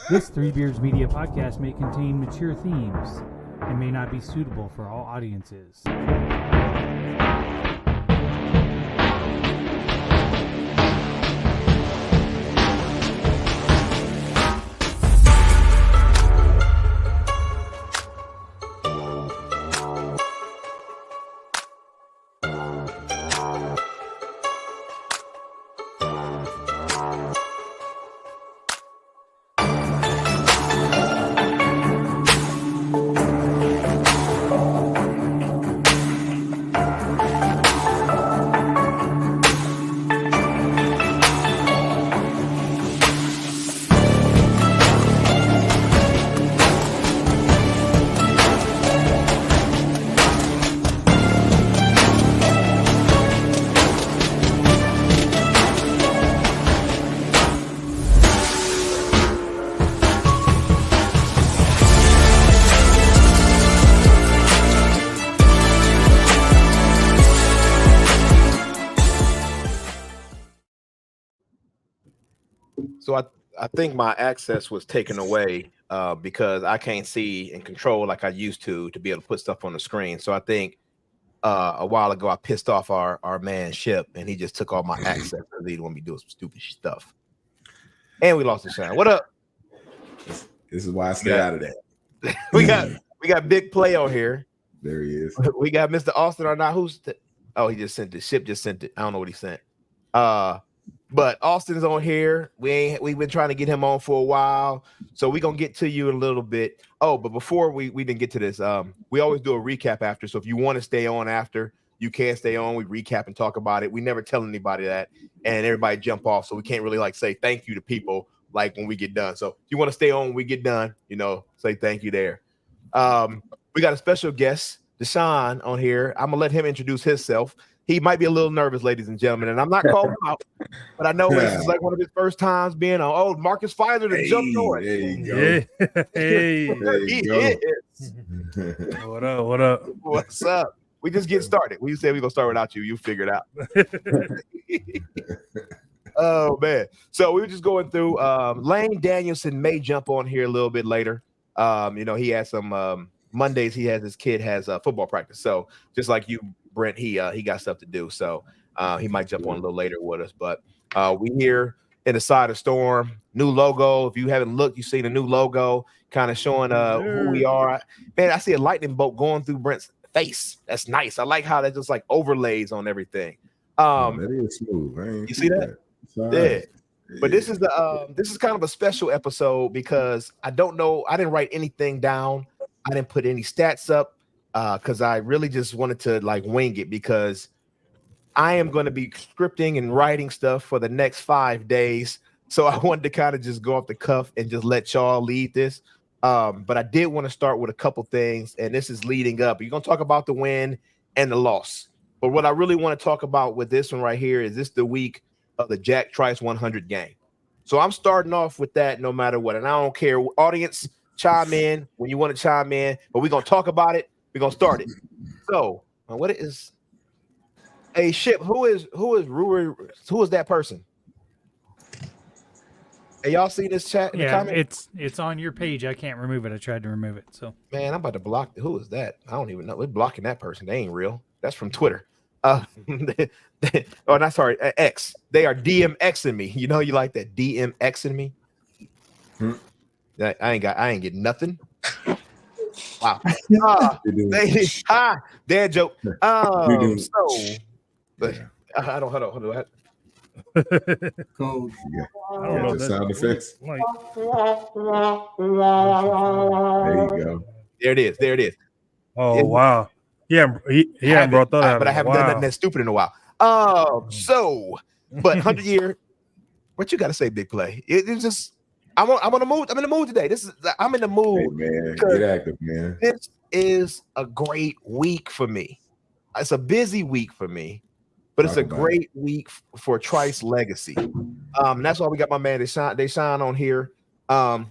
This Three Beers Media podcast may contain mature themes and may not be suitable for all audiences. So I think my access was taken away because I can't see and control like I used to be able to put stuff on the screen. So I think a while ago I pissed off our man Ship and he just took all my access because he didn't want me doing some stupid stuff. And we lost the shine. What up? This is why I stay out of that. we got big play on here. There he is. We got Mr. Austen Arnaud. He just sent it. Ship just sent it. I don't know what he sent. But Austin's on here. We've been trying to get him on for a while, so we're gonna get to you in a little bit. Oh, but before we didn't get to this, we always do a recap after. So if you want to stay on after, you can stay on. We recap and talk about it. We never tell anybody that, and everybody jump off, so we can't really like say thank you to people like when we get done. So if you want to stay on when we get done, say thank you there. We got a special guest, Deshaun, on here. I'm gonna let him introduce himself. He might be a little nervous, ladies and gentlemen, and I'm not calling him out, but I know this is like one of his first times being on. Oh, Marcus Pfizer that jumped on. There you go. Yeah. Hey. There you go. What up? What up? What's up? We just get started. We said we're gonna start without you. You figure it out. Oh man. So we were just going through Lane Danielson may jump on here a little bit later. He has some Mondays his kid has football practice. So just like you, Brent, he got stuff to do. So he might jump on a little later with us. But we here in the side of storm, new logo. If you haven't looked, you've seen a new logo kind of showing who we are. Man, I see a lightning bolt going through Brent's face. That's nice. I like how that just like overlays on everything. That is smooth. You see that? Yeah. But this is kind of a special episode because I don't know. I didn't write anything down. I didn't put any stats up because I really just wanted to like wing it because I am going to be scripting and writing stuff for the next 5 days. So I wanted to kind of just go off the cuff and just let y'all lead this. But I did want to start with a couple things, and this is leading up. You're going to talk about the win and the loss. But what I really want to talk about with this one right here is this the week of the Jack Trice 100 game. So I'm starting off with that no matter what. And I don't care. Audience, chime in when you want to chime in. But we're going to talk about it. We're going to start it. So what is a Ship? Who is that person? Hey, y'all see this chat? Yeah, it's on your page. I can't remove it. I tried to remove it. So man, I'm about to block. Who is that? I don't even know. We're blocking that person. They ain't real. That's from Twitter. X. They are DMXing me. You know, you like that DMXing me. I ain't getting nothing. Wow. Dad joke. I don't. Hold on. Cold. Yeah. I don't know. The sound effects. Like, There you go. There it is. oh wow. Yeah, he hadn't brought that out. But I haven't done nothing that stupid in a while. But 100 year. What you got to say, big play? It's just I'm on the mood. I'm in the mood today. I'm in the mood. Hey man, get active, man. This is a great week for me. It's a busy week for me, but it's a great week for Trice legacy. That's why we got my man Deshaun on here. I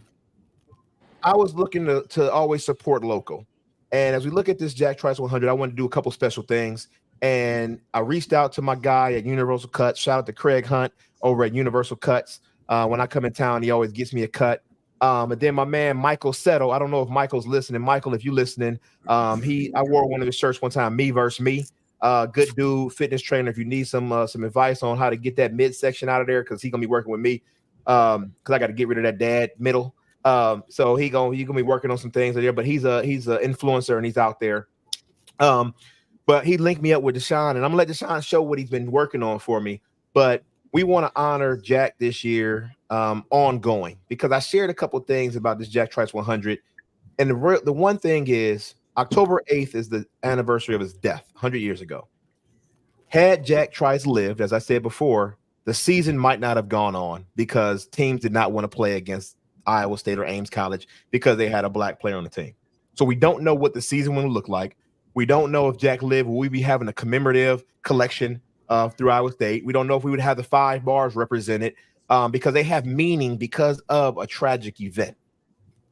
was looking to always support local. And as we look at this Jack Trice 100, I want to do a couple special things. And I reached out to my guy at Universal Cuts. Shout out to Craig Hunt over at Universal Cuts. When I come in town, he always gets me a cut. And then my man Michael Settle. I don't know if Michael's listening. Michael, if you listening, I wore one of his shirts one time. Me versus me. Good dude, fitness trainer. If you need some advice on how to get that midsection out of there, because he's gonna be working with me. Because I got to get rid of that dad middle. So he gonna be working on some things there. But he's a influencer and he's out there. But he linked me up with Deshaun, and I'm gonna let Deshaun show what he's been working on for me. But we want to honor Jack this year, ongoing, because I shared a couple things about this Jack Trice 100, and the one thing is October 8th is the anniversary of his death 100 years ago. Had Jack Trice lived, as I said before, the season might not have gone on because teams did not want to play against Iowa State or Ames College because they had a black player on the team. So we don't know what the season will look like. We don't know if Jack lived, will we be having a commemorative collection through Iowa State. We don't know if we would have the 5 bars represented because they have meaning because of a tragic event.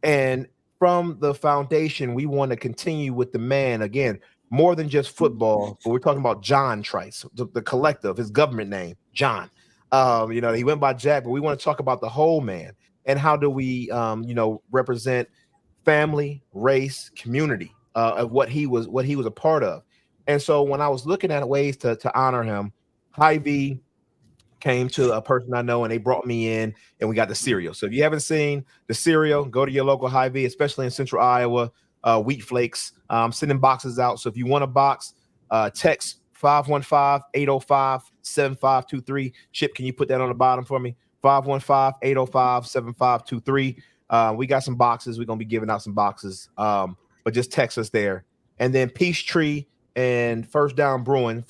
And from the foundation, we want to continue with the man, again, more than just football, but we're talking about John Trice, the collective, his government name, John. He went by Jack, but we want to talk about the whole man and how do we, represent family, race, community of what he was a part of. And so when I was looking at ways to honor him, Hy-Vee came to a person I know and they brought me in and we got the cereal. So if you haven't seen the cereal, go to your local Hy-Vee, especially in central Iowa, wheat flakes. I'm sending boxes out. So if you want a box, text 515-805-7523. Chip, can you put that on the bottom for me? 515-805-7523. We got some boxes. We're going to be giving out some boxes, but just text us there. And then Peachtree and First Down Brewing,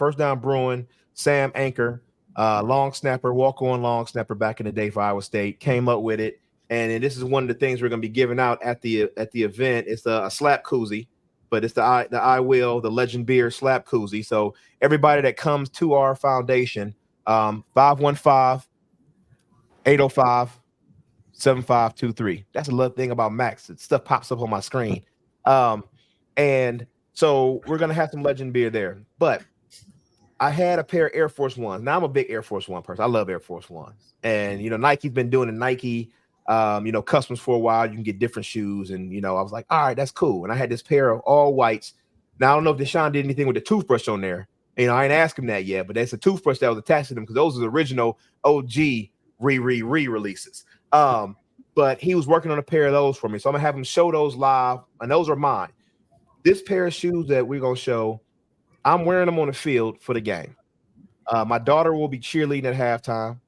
Sam Anchor, long snapper, walk-on long snapper back in the day for Iowa State, came up with it. And this is one of the things we're going to be giving out at the event. It's a slap koozie, but it's the I Will, the Legend Beer slap koozie. So everybody that comes to our foundation, 515-805-7523. That's a little thing about Max. Stuff pops up on my screen. And so we're going to have some Legend Beer there. But I had a pair of Air Force Ones. Now I'm a big Air Force One person. I love Air Force Ones. And, Nike's been doing the Nike, customs for a while. You can get different shoes. And, I was like, all right, that's cool. And I had this pair of all whites. Now, I don't know if Deshaun did anything with the toothbrush on there. I ain't asked him that yet, but that's a toothbrush that was attached to them because those are the original OG re-releases. But he was working on a pair of those for me. So I'm going to have him show those live. And those are mine. This pair of shoes that we're going to show, I'm wearing them on the field for the game. My daughter will be cheerleading at halftime.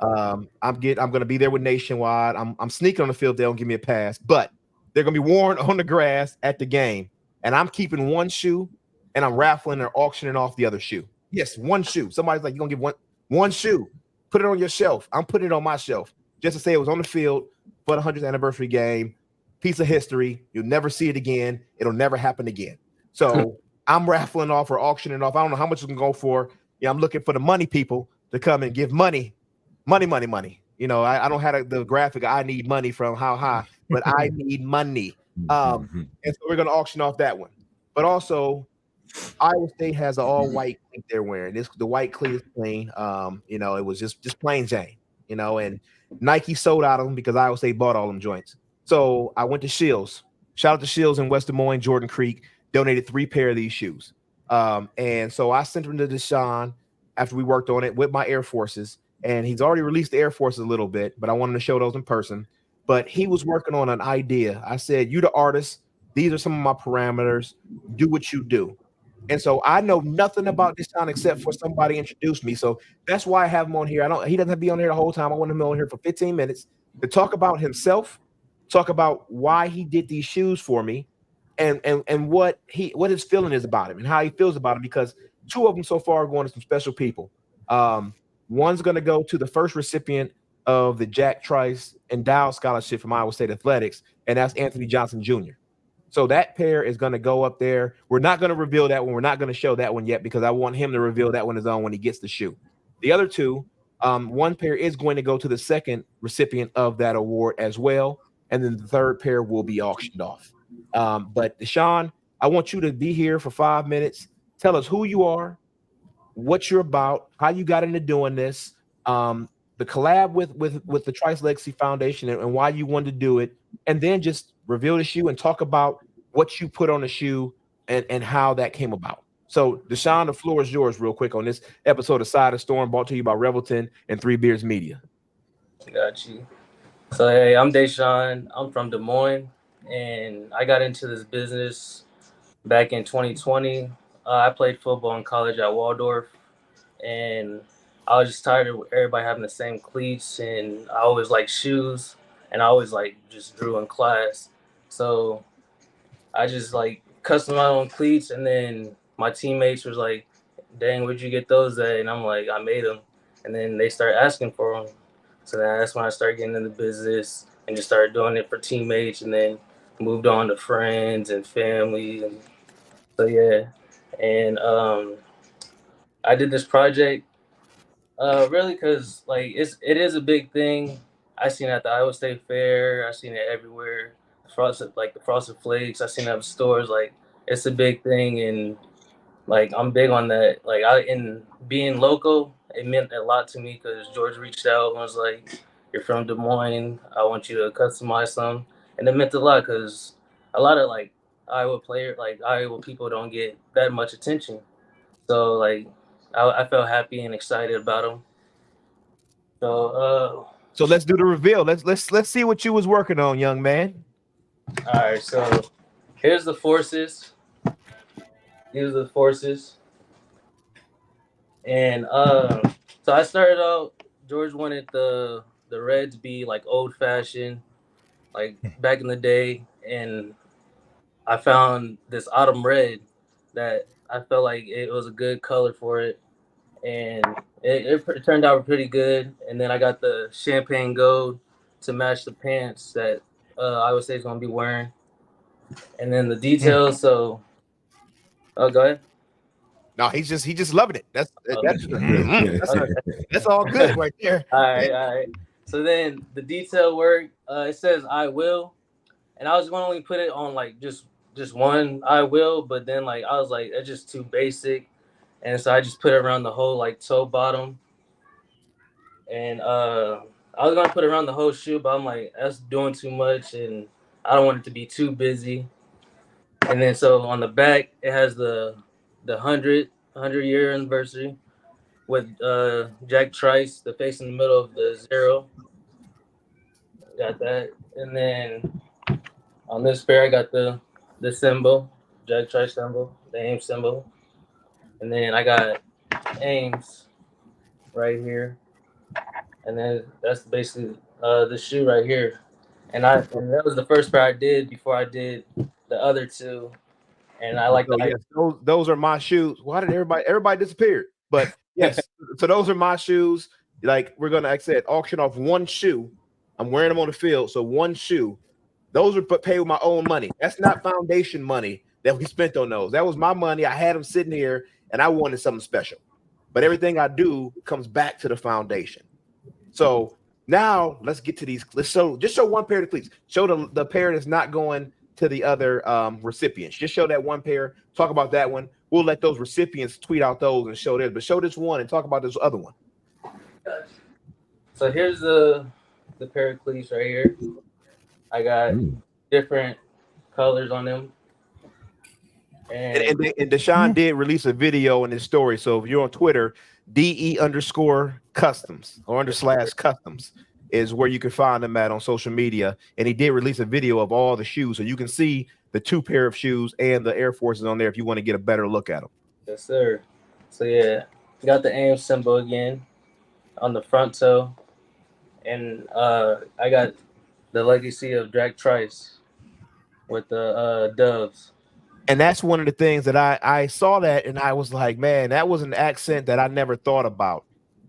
I'm going to be there with Nationwide. I'm sneaking on the field. They don't give me a pass, but they're going to be worn on the grass at the game. And I'm keeping one shoe and I'm raffling or auctioning off the other shoe. Yes, one shoe. Somebody's like, you're going to give one shoe. Put it on your shelf. I'm putting it on my shelf just to say it was on the field for the 100th anniversary game. Piece of history. You'll never see it again. It'll never happen again. So I'm raffling off or auctioning off. I don't know how much it's going to go for. Yeah, I'm looking for the money people to come and give money. I don't have the graphic. I need money from how high, but I need money. And so we're going to auction off that one. But also, Iowa State has an all-white cleat they're wearing. The white cleat is clean. It was just plain Jane. And Nike sold out of them because Iowa State bought all them joints. So I went to Shields. Shout out to Shields in West Des Moines, Jordan Creek. Donated 3 pair of these shoes. And so I sent them to Deshaun after we worked on it with my Air Forces. And he's already released the Air Forces a little bit, but I wanted to show those in person. But he was working on an idea. I said, you the artist. These are some of my parameters. Do what you do. And so I know nothing about Deshaun except for somebody introduced me. So that's why I have him on here. He doesn't have to be on here the whole time. I want him on here for 15 minutes to talk about himself, talk about why he did these shoes for me, and what his feeling is about him and how he feels about him, because 2 of them so far are going to some special people. One's going to go to the first recipient of the Jack Trice Endowed Scholarship from Iowa State Athletics, and that's Anthony Johnson Jr. So that pair is going to go up there. We're not going to reveal that one. We're not going to show that one yet because I want him to reveal that one his own when he gets the shoe. The other 2, one pair is going to go to the second recipient of that award as well, and then the third pair will be auctioned off. But Deshaun, I want you to be here for 5 minutes. Tell us who you are, what you're about, how you got into doing this, the collab with the Trice Legacy Foundation and why you wanted to do it, and then just reveal the shoe and talk about what you put on the shoe and how that came about. So, Deshaun, the floor is yours real quick on this episode of Side of Storm, brought to you by Revelton and Three Beards Media. Got you. So, hey, I'm Deshaun. I'm from Des Moines, and I got into this business back in 2020. I played football in college at Waldorf, and I was just tired of everybody having the same cleats, and I always liked shoes, and I always just drew in class. So I just custom my own cleats, and then my teammates was like, "Dang, where'd you get those at?" And I'm like, "I made them," and then they start asking for them. So that's when I started getting into the business and just started doing it for teammates, and then moved on to friends and family, and so yeah. And I did this project really because it is a big thing. I seen it at the Iowa State Fair. I seen it everywhere. The frosted flakes. I seen it at stores. It's a big thing, and I'm big on that. In being local, it meant a lot to me because George reached out and was like, "You're from Des Moines. I want you to customize some," and it meant a lot because a lot of Iowa people don't get that much attention. So I felt happy and excited about them. So let's do the reveal. Let's see what you was working on, young man. All right, so here's the forces. These are the forces. And so I started out, George wanted the red to be old fashioned, back in the day, and I found this autumn red that I felt like it was a good color for it, and it turned out pretty good. And then I got the champagne gold to match the pants that I would say is gonna be wearing, and then the details. So, oh, go ahead. No, he's just loving it. That's all good right there. All right. So then the detail work, it says "I will," and I was going to only put it on just one "I will," but then I was like, that's just too basic, and so I just put it around the whole toe bottom, and I was going to put it around the whole shoe, but I'm like, that's doing too much, and I don't want it to be too busy. And then so on the back, it has the 100-year anniversary with Jack Trice, the face in the middle of the 0. Got that. And then on this pair, I got the symbol, Jack Trice symbol, the AIM symbol. And then I got Ames right here. And then that's basically the shoe right here. And that was the first pair I did before I did the other two. And I like that. Yes, those are my shoes. Why did everybody disappeared? But yes, so those are my shoes. We're gonna, like I said, auction off one shoe. I'm wearing them on the field, so one shoe. Those are paid with my own money. That's not foundation money that we spent on those. That was my money. I had them sitting here, and I wanted something special. But everything I do comes back to the foundation. So now let's get to these. Just show one pair of cleats. Show the pair that's not going to the other recipients. Just show that one pair. Talk about that one. We'll let those recipients tweet out those and show theirs, but show this one and talk about this other one. So here's the pair of cleats right here. I got different colors on them. And Deshaun did release a video in his story. So if you're on Twitter, DE_customs or /customs is where you can find them at on social media. And he did release a video of all the shoes. So you can see the 2 pair of shoes and the Air Forces on there if you want to get a better look at them. Yes, sir. So yeah, got the AIM symbol again on the front toe. And I got the legacy of Jack Trice with the doves. And that's one of the things that I saw that and I was like, man, that was an accent that I never thought about.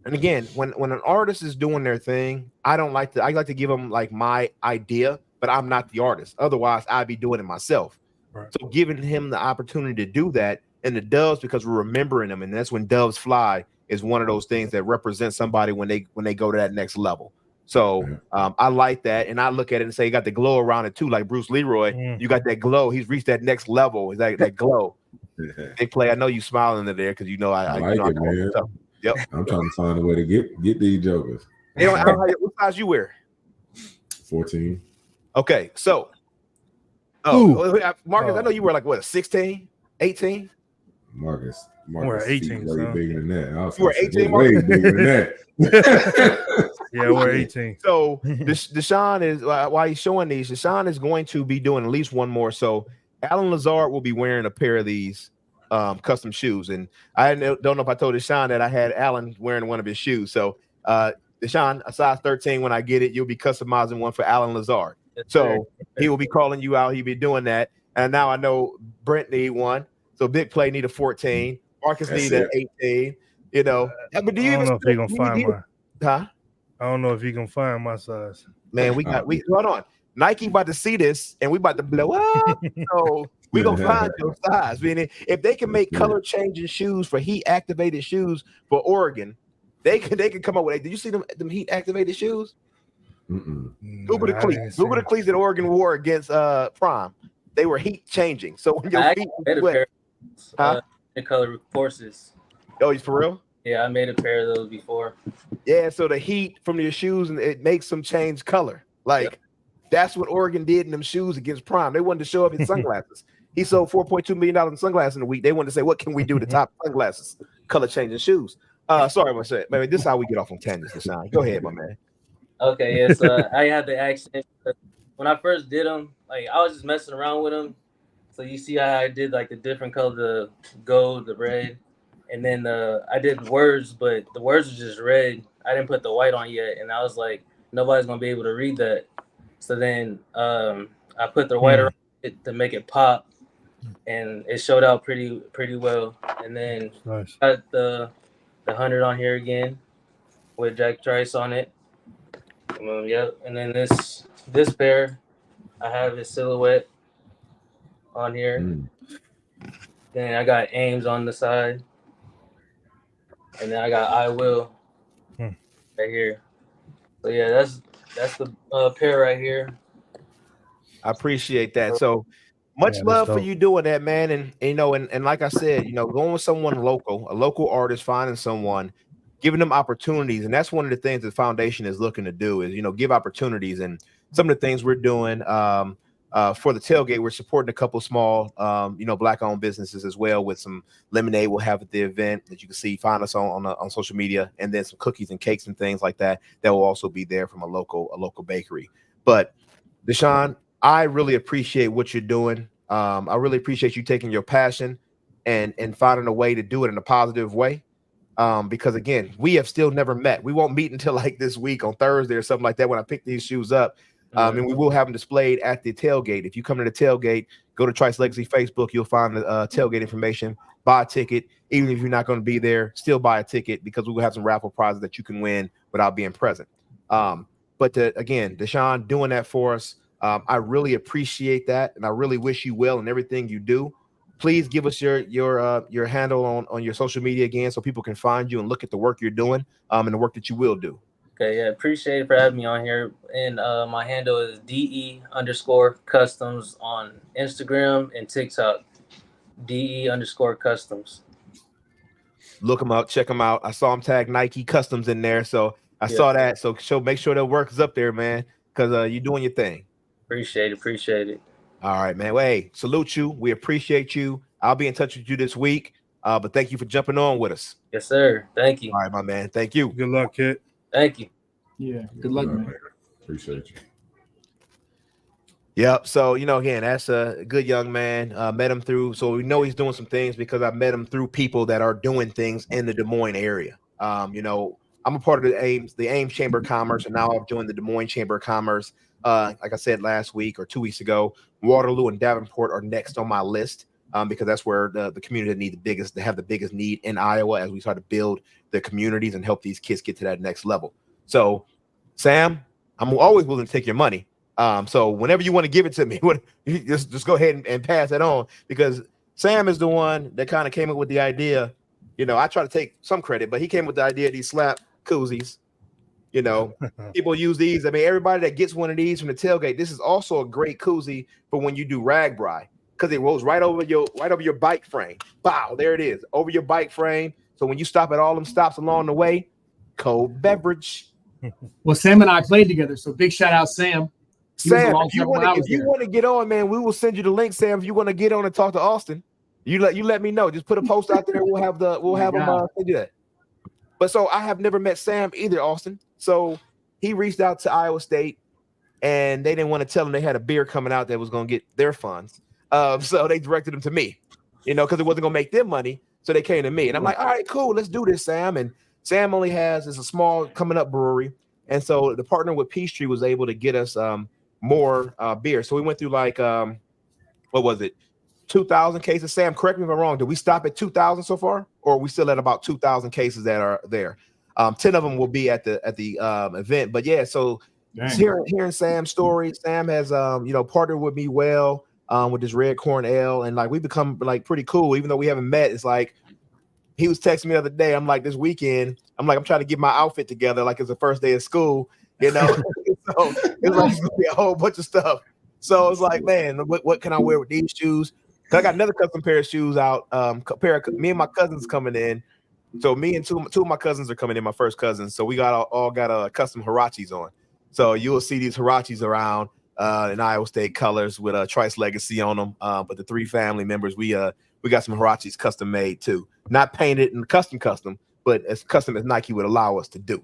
And again, when an artist is doing their thing, I like to give them my idea, but I'm not the artist. Otherwise, I'd be doing it myself. Right. So giving him the opportunity to do that, and the doves, because we're remembering them, and that's when doves fly, is one of those things that represents somebody when they go to that next level. So I like that, and I look at it and say, you got the glow around it too, like Bruce Leroy. You got that glow. He's reached that next level. Is that glow? Big play. I know you smiling in there because I like it, man. Yep. I'm trying to find a way to get these jokers. What size you wear? 14. Okay, so Marcus, I know you were like what, 16, 18? Marcus we're 18, way so. bigger than that. I was You were gonna say, 18, way Marcus? bigger than that. Yeah, we're 18. So Deshaun is while he's showing these, Deshaun is going to be doing at least one more. So Alan Lazard will be wearing a pair of these custom shoes, and I don't know if I told Deshaun that I had Alan wearing one of his shoes. So Deshaun, a size 13, when I get it, you'll be customizing one for Alan Lazard. So he will be calling you out. He'll be doing that. And now I know Brent need one. So Big Play need a 14. Marcus need an 18. You know, but do you I don't even know if he gonna find my. Huh? I don't know if he can find my size. Man, we hold on. Nike about to see this and we about to blow up. So we gonna find your size. Meaning, if they can make color changing shoes for heat activated shoes for Oregon, they can come up with it. Did you see them heat activated shoes? Google the cleats. Google the cleats that Oregon wore against Prime. They were heat changing. So when your feet wet, the color forces. Oh, for real? Yeah, I made a pair of those before. Yeah, so the heat from your shoes and it makes them change color. Like that's what Oregon did in them shoes against Prime. They wanted to show up in sunglasses. He sold $4.2 million in sunglasses in a week. They wanted to say, what can we do to top sunglasses? Color changing shoes. Sorry about that. Man, this is how we get off on tangents this time. Go ahead, my man. Okay, yes. I had the accent. When I first did them, like I was just messing around with them. So you see how I did like the different color, the gold, the red. And then I did words, but the words were just red. I didn't put the white on yet. And I was like, nobody's going to be able to read that. So then I put the white around it to make it pop. And it showed out pretty well. And then got the 100 on here again with Jack Trice on it. Yep. And then this pair, I have his silhouette on here. Then I got Ames on the side. And then I got I Will right here. So yeah, that's the pair right here. I appreciate that. So much love for you doing that, man. And you know, and like I said, you know, going with someone local, a local artist, finding someone, giving them opportunities. And that's one of the things the foundation is looking to do is, you know, give opportunities. And some of the things we're doing for the tailgate, we're supporting a couple small, you know, Black-owned businesses as well with some lemonade we'll have at the event that you can see. Find us on social media, and then some cookies and cakes and things like that that will also be there from a local bakery. But Deshaun, I really appreciate what you're doing. I really appreciate you taking your passion and finding a way to do it in a positive way. Because again, we have still never met. We won't meet until like this week on Thursday or something like that when I pick these shoes up. And we will have them displayed at the tailgate. If you come to the tailgate, go to Trice Legacy Facebook, you'll find the tailgate information. Buy a ticket. Even if you're not going to be there, still buy a ticket because we will have some raffle prizes that you can win without being present. But again, Deshaun doing that for us, I really appreciate that, and I really wish you well in everything you do. Please give us your handle on your social media again so people can find you and look at the work you're doing and the work that you will do. Okay, yeah, appreciate it for having me on here. And my handle is DE_customs on Instagram and TikTok. DE_customs. Look them up, check them out. I saw them tag Nike Customs in there, so I saw that. So make sure that work is up there, man, because you're doing your thing. Appreciate it. All right, man. Well, hey, salute you. We appreciate you. I'll be in touch with you this week. But thank you for jumping on with us. Yes, sir. Thank you. All right, my man. Thank you. Good luck, kid. Thank you. Yeah. Good luck, man. Appreciate you. Yep. So, you know, again, that's a good young man. Met him through. So we know he's doing some things because I met him through people that are doing things in the Des Moines area. You know, I'm a part of the Ames Chamber of Commerce, and now I've joined the Des Moines Chamber of Commerce. Like I said last week or 2 weeks ago, Waterloo and Davenport are next on my list because that's where the community have the biggest need in Iowa as we start to build the communities and help these kids get to that next level. So, Sam, I'm always willing to take your money. So whenever you want to give it to me, just go ahead and pass it on, because Sam is the one that kind of came up with the idea. You know, I try to take some credit, but he came with the idea of these slap koozies. You know, people use these. I mean, everybody that gets one of these from the tailgate, this is also a great koozie for when you do rag bri, because it rolls right over your bike frame. Wow, there it is, over your bike frame. So when you stop at all them stops along the way, cold beverage. Well, Sam and I played together, so big shout out, Sam. Sam, if you want to get on, man, we will send you the link. Sam, if you want to get on and talk to Austen, you let me know. Just put a post out there. We'll have him send you that. But so I have never met Sam either, Austen. So he reached out to Iowa State, and they didn't want to tell him they had a beer coming out that was going to get their funds. So they directed him to me, because it wasn't going to make them money. So they came to me, and I'm like, all right, cool, let's do this, Sam. And Sam only it's a small coming up brewery, and so the partner with Peachtree was able to get us more beer. So we went through like what was it, 2,000 cases? Sam, correct me if I'm wrong. Did we stop at 2,000 so far, or are we still at about 2,000 cases that are there? 10 of them will be at the event. But yeah, so hearing Sam's story, Sam has partnered with me well with this red corn ale, and like we become like pretty cool, even though we haven't met. It's like he was texting me the other day. I'm like, this weekend, I'm trying to get my outfit together like it's the first day of school, So it's like it's gonna be a whole bunch of stuff. So it's like, man, what can I wear with these shoes? I got another custom pair of shoes out. Me and my cousins coming in. So me and two of my cousins are coming in, my first cousins. So we all got custom Hirachis on. So you will see these Hirachis around in Iowa State colors with a Trice Legacy on them. But the three family members, we got some Hirachis custom made too. Not painted and custom, but as custom as Nike would allow us to do.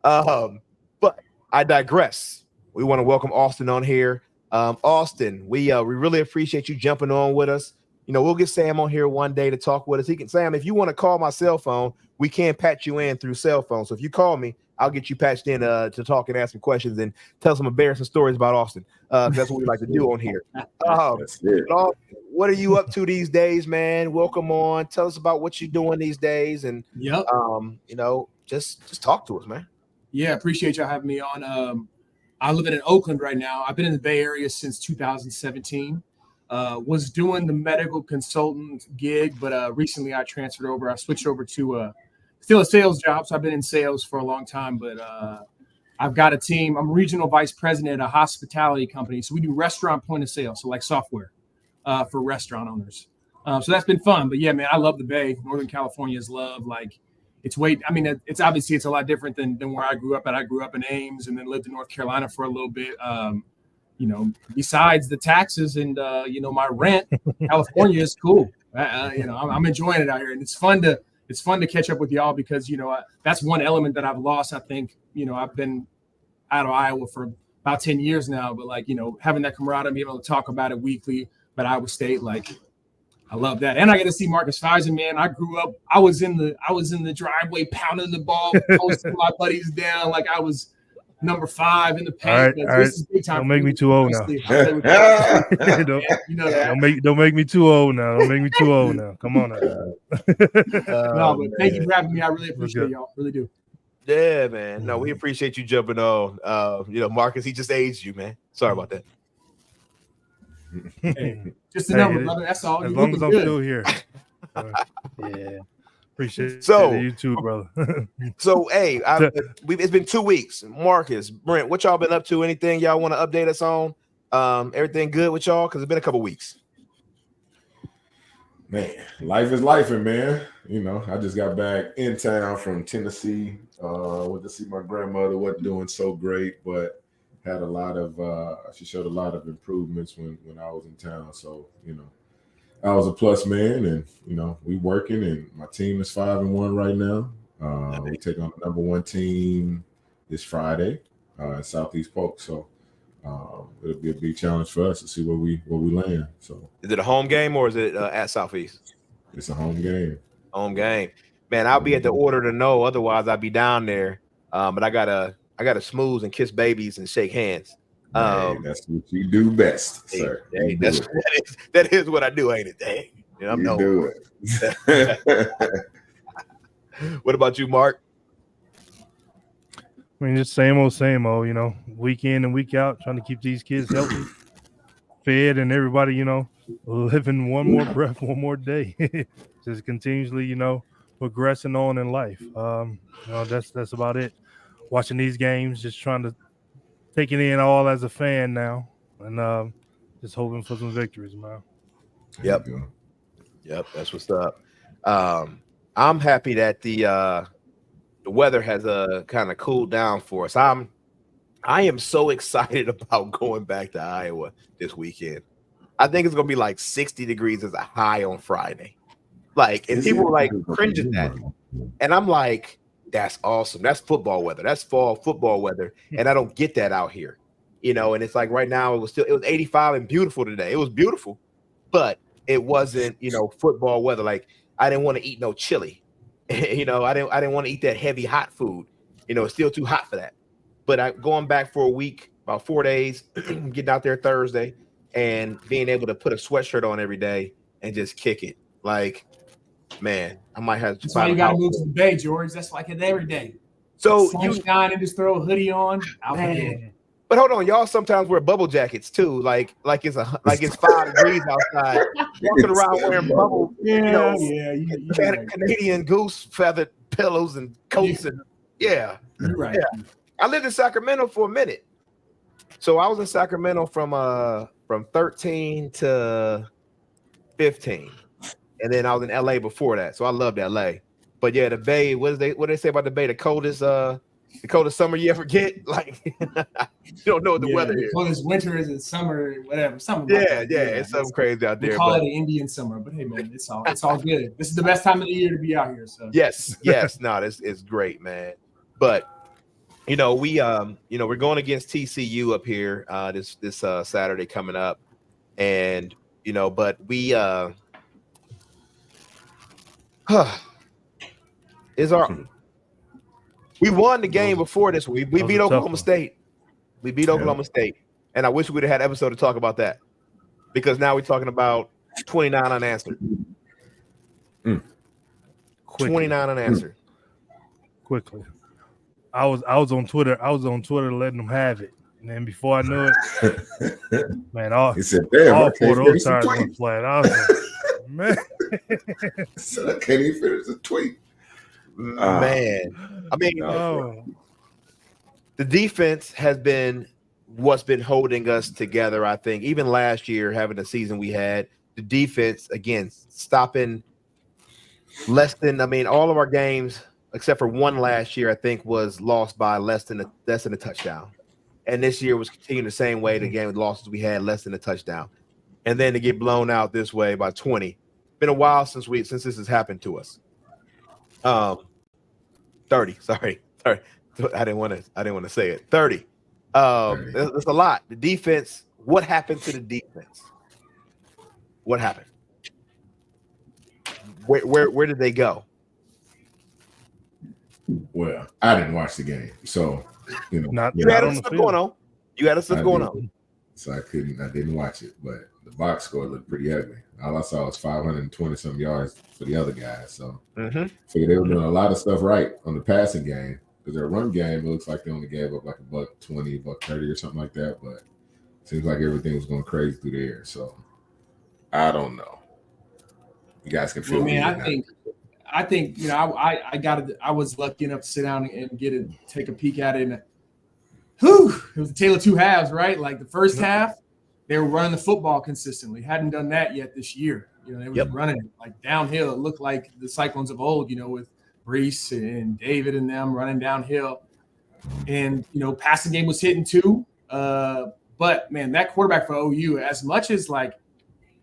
But I digress. We want to welcome Austen on here. Austen, we really appreciate you jumping on with us. We'll get Sam on here one day to talk with us. Sam, if you want to call my cell phone, we can patch you in through cell phone. So if you call me, I'll get you patched in to talk and ask some questions and tell some embarrassing stories about Austen. That's what we like to do on here. What are you up to these days, man? Welcome on. Tell us about what you're doing these days, and just talk to us, man. Yeah, appreciate y'all having me on. I live in Oakland right now. I've been in the Bay Area since 2017. Was doing the medical consultant gig, but recently I transferred over. I switched over to still a sales job. So I've been in sales for a long time, but I've got a team. I'm regional vice president at a hospitality company. So we do restaurant point of sale. So like software for restaurant owners. So that's been fun. But yeah, man, I love the Bay. Northern California is love. Like it's obviously it's a lot different than where I grew up at. I grew up in Ames and then lived in North Carolina for a little bit. Besides the taxes and my rent, California is cool. I'm enjoying it out here, and it's fun to catch up with y'all because that's one element that I've lost. I think I've been out of Iowa for about 10 years now, but having that camaraderie, being able to talk about it weekly at Iowa State, I love that, and I get to see Marcus Fison, man. I grew up. I was in the driveway pounding the ball, posting my buddies down like I was number 5 in the paint. All right. This is big time. Don't make me too old now. Don't make me too old now. Don't make me too old now. Come on now. No, but thank you for having me. I really appreciate y'all. Really do. Yeah, man. No, we appreciate you jumping on. Marcus, he just aged you, man. Sorry about that. Hey, just a number, brother. That's all. As long as I'm still here. Yeah. Appreciate you too, brother. So, hey, it's been 2 weeks. Marcus, Brent, what y'all been up to? Anything y'all want to update us on? Everything good with y'all? Because it's been a couple weeks. Man, life is life, man. I just got back in town from Tennessee. Went to see my grandmother. Wasn't doing so great, but had a lot of. She showed a lot of improvements when I was in town. So I was a plus man, and we working, and my team is 5-1 right now. We take on the number 1 team this Friday in Southeast Polk. So it'll be a big challenge for us to see where we land. So is it a home game or is it at Southeast? It's a home game. Home game, man. I'll be at the Order to Know. Otherwise, I'll be down there. But I gotta smooth and kiss babies and shake hands. That's what you do best, sir. Hey, that is what I do, ain't it? Dang, I'm known. Do it. What about you, Mark? I mean, just same old, week in and week out, trying to keep these kids healthy, fed, and everybody, living one more breath, one more day. Just continuously, progressing on in life. That's about it. Watching these games, just trying to take it in all as a fan now, and just hoping for some victories, man. Yep, that's what's up. I'm happy that the the weather has kind of cooled down for us. I am so excited about going back to Iowa this weekend. I think it's gonna be like 60 degrees as a high on Friday. Like, and people were like cringe at that. And I'm like, that's awesome. That's football weather. That's fall football weather. And I don't get that out here. You know, and it's like right now it was 85 and beautiful today. It was beautiful, but it wasn't, you know, football weather. Like, I didn't want to eat no chili. You know, I didn't want to eat that heavy hot food. You know, it's still too hot for that. But going back for a week, about 4 days, getting out there Thursday and being able to put a sweatshirt on every day and just kick it. Like, man, I might have to. That's why you got to move to the Bay, George. That's like it every day. So sunshine and just throw a hoodie on. But hold on, y'all sometimes wear bubble jackets too, like it's 5 degrees outside, walking around wearing bubble, Canadian goose feathered pillows and coats, and you're right. Yeah. I lived in Sacramento for a minute, so I was in Sacramento from 13 to 15, and then I was in LA before that, so I loved LA. But yeah, the Bay, what do they say about the Bay? The coldest summer you ever get? Like, you don't know what the weather is. The coldest winter is in summer, whatever. Something. It's something crazy out there. We call it an Indian summer, but hey, man, it's all good. This is the best time of the year to be out here. So yes, no, it's great, man. But you know, we're going against TCU up here this Saturday coming up, and you know, but we we won the game before this. We beat Oklahoma State. We beat Oklahoma State. And I wish we would have had an episode to talk about that. Because now we're talking about 29 unanswered. 29 unanswered. Quickly. I was on Twitter. Letting them have it. And then before I knew it, man, all 4 of those tires went flat. I was like, man. So I can't even finish the tweet. Man, I mean, the defense has been what's been holding us together. I think even last year, having the season we had, the defense again stopping less than. I mean, all of our games except for one last year, I think, was lost by less than a touchdown. And this year was continuing the same way. The game with losses we had less than a touchdown, and then to get blown out this way by 20. Been a while since this has happened to us. 30. Sorry. I didn't want to say it. 30. That's a lot. The defense. What happened to the defense? What happened? Where did they go? Well, I didn't watch the game, so you know. You had stuff going on. So I didn't watch it, but the box score looked pretty ugly. All I saw was 520 some yards for the other guys. So figured they were doing a lot of stuff right on the passing game. Because their run game, it looks like they only gave up like $120, $130 or something like that. But it seems like everything was going crazy through the air. So I don't know. You guys can feel me. I think you know I was lucky enough to sit down and take a peek at it. And it was a tale of two halves, right? Like the first half, they were running the football consistently. Hadn't done that yet this year. You know, they were running it like downhill. It looked like the Cyclones of old, you know, with Brees and David and them running downhill. And, you know, passing game was hitting too. But, man, that quarterback for OU, as much as, like,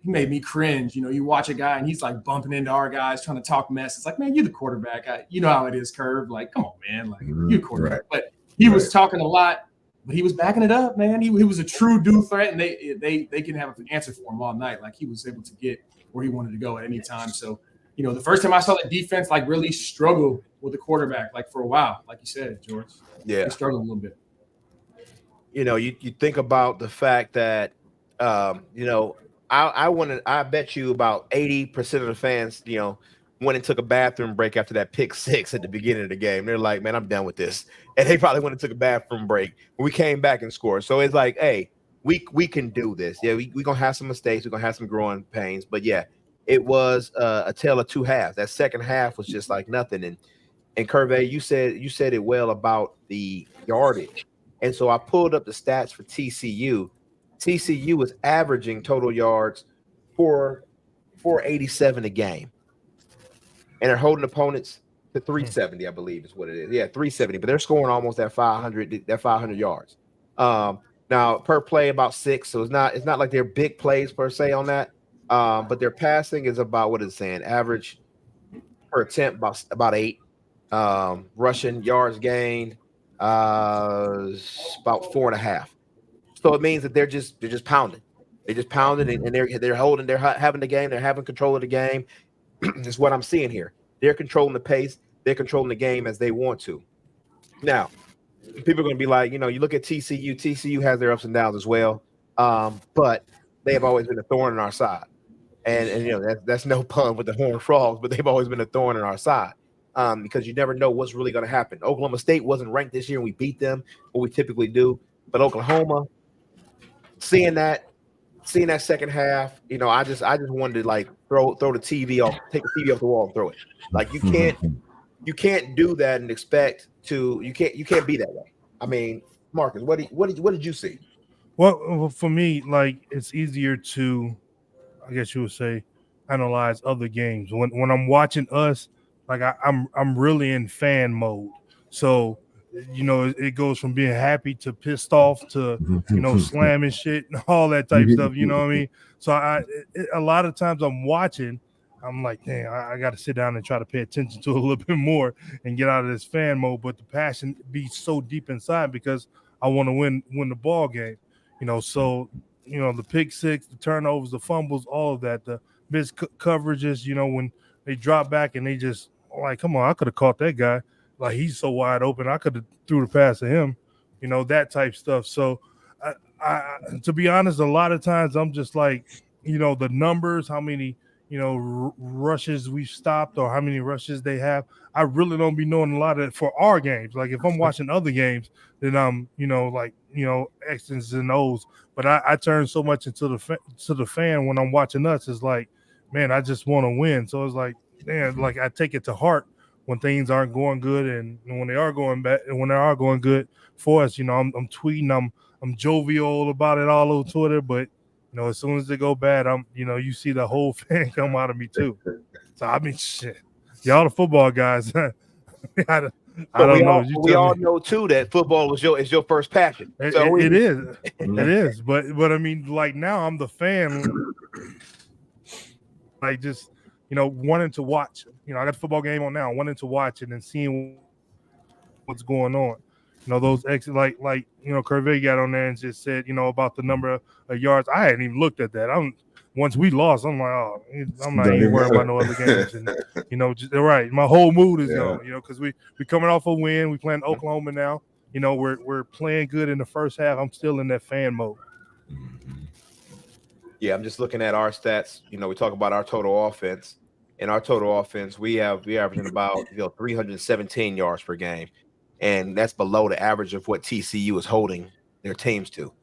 he made me cringe. You know, you watch a guy and he's, like, bumping into our guys, trying to talk mess. It's like, man, you're the quarterback. You know how it is, Curve. Like, come on, man. Like, you're the quarterback. Right. But he was talking a lot. But he was backing it up, man. He was a true dual threat, and they can have an answer for him all night. Like, he was able to get where he wanted to go at any time. So, you know, the first time I saw the defense, like, really struggle with the quarterback, like, for a while, like you said, George. Yeah. They struggled a little bit. You know, you think about the fact that, you know, I bet you about 80% of the fans, you know, went and took a bathroom break after that pick six at the beginning of the game. They're like, man, I'm done with this. And they probably went and took a bathroom break. We came back and scored. So it's like, hey, we can do this. Yeah, we're going to have some mistakes. We're going to have some growing pains. But, yeah, it was a tale of two halves. That second half was just like nothing. And Curve, you said it well about the yardage. And so I pulled up the stats for TCU. TCU was averaging total yards for 487 a game. And they're holding opponents to 370, I believe is what it is. Yeah, 370. But they're scoring almost that 500 yards. Now per play about 6, so it's not like they're big plays per se on that. But their passing is about what is it saying? Average per attempt about 8. Rushing yards gained about 4.5. So it means that they're just pounding. They're just pounding and they're having the game. They're having control of the game. Is what I'm seeing here. They're controlling the pace. They're controlling the game as they want to. Now, people are going to be like, you look at TCU. TCU has their ups and downs as well, but they have always been a thorn in our side. And that's no pun with the Horned Frogs, but they've always been a thorn in our side because you never know what's really going to happen. Oklahoma State wasn't ranked this year, and we beat them, what we typically do. But Oklahoma, seeing that second half, I just wanted to like throw the TV off, take the TV off the wall and throw it. Like you can't do that and expect to. You can't be that way. I mean, Marcus, what did you see? Well, for me, like it's easier to, I guess you would say, analyze other games. When I'm watching us, like I'm really in fan mode. So, it goes from being happy to pissed off to, slamming shit and all that type stuff. You know what I mean? So a lot of times I'm watching, I'm like, dang, I got to sit down and try to pay attention to it a little bit more and get out of this fan mode. But the passion be so deep inside because I want to win the ball game. So the pick six, the turnovers, the fumbles, all of that, the missed coverages, when they drop back and they just like, come on, I could have caught that guy. Like he's so wide open, I could have threw the pass to him, that type stuff. So I to be honest, a lot of times I'm just like, the numbers, how many, rushes we've stopped or how many rushes they have. I really don't be knowing a lot of it for our games. Like if I'm watching other games, then I'm, X's and O's. But I turn so much into the fan when I'm watching us. It's like, man, I just want to win. So it's like, man, like I take it to heart when things aren't going good and when they are going bad and when they are going good for us. I'm tweeting, I'm jovial about it all over Twitter, but as soon as they go bad, you see the whole fan come out of me too. So I mean, shit, y'all the football guys. I don't know. We all know too that football is your first passion. So it is. But I mean, like now I'm the fan, like just wanting to watch. I got the football game on now, wanting to watch it and seeing what's going on. Those exits, like Curvey got on there and just said, about the number of yards. I hadn't even looked at that. Once we lost, I'm like, oh, I'm not even worried about no other games. And just right, my whole mood is gone. Because we coming off a win. We playing Oklahoma now. We're playing good in the first half. I'm still in that fan mode. Yeah, I'm just looking at our stats. We talk about our total offense. In our total offense, we averaging about 317 yards per game. And that's below the average of what TCU is holding their teams to.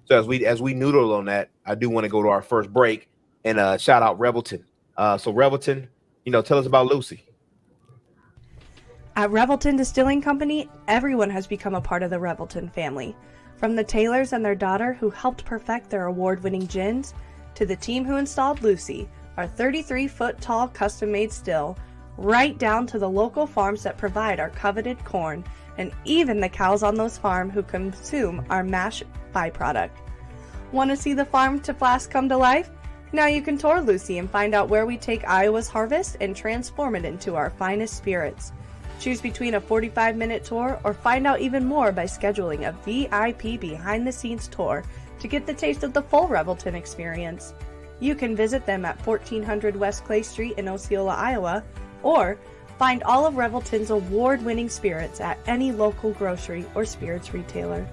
So as we noodle on that, I do want to go to our first break and shout out Revelton. So Revelton, tell us about Lucy. At Revelton Distilling Company, everyone has become a part of the Revelton family. From the Taylors and their daughter who helped perfect their award-winning gins, to the team who installed Lucy, our 33-foot-tall custom-made still, right down to the local farms that provide our coveted corn, and even the cows on those farms who consume our mash byproduct. Want to see the farm to flask come to life? Now you can tour Lucy and find out where we take Iowa's harvest and transform it into our finest spirits. Choose between a 45-minute tour or find out even more by scheduling a VIP behind-the-scenes tour to get the taste of the full Revelton experience. You can visit them at 1400 West Clay Street in Osceola, Iowa, or find all of Revelton's award-winning spirits at any local grocery or spirits retailer.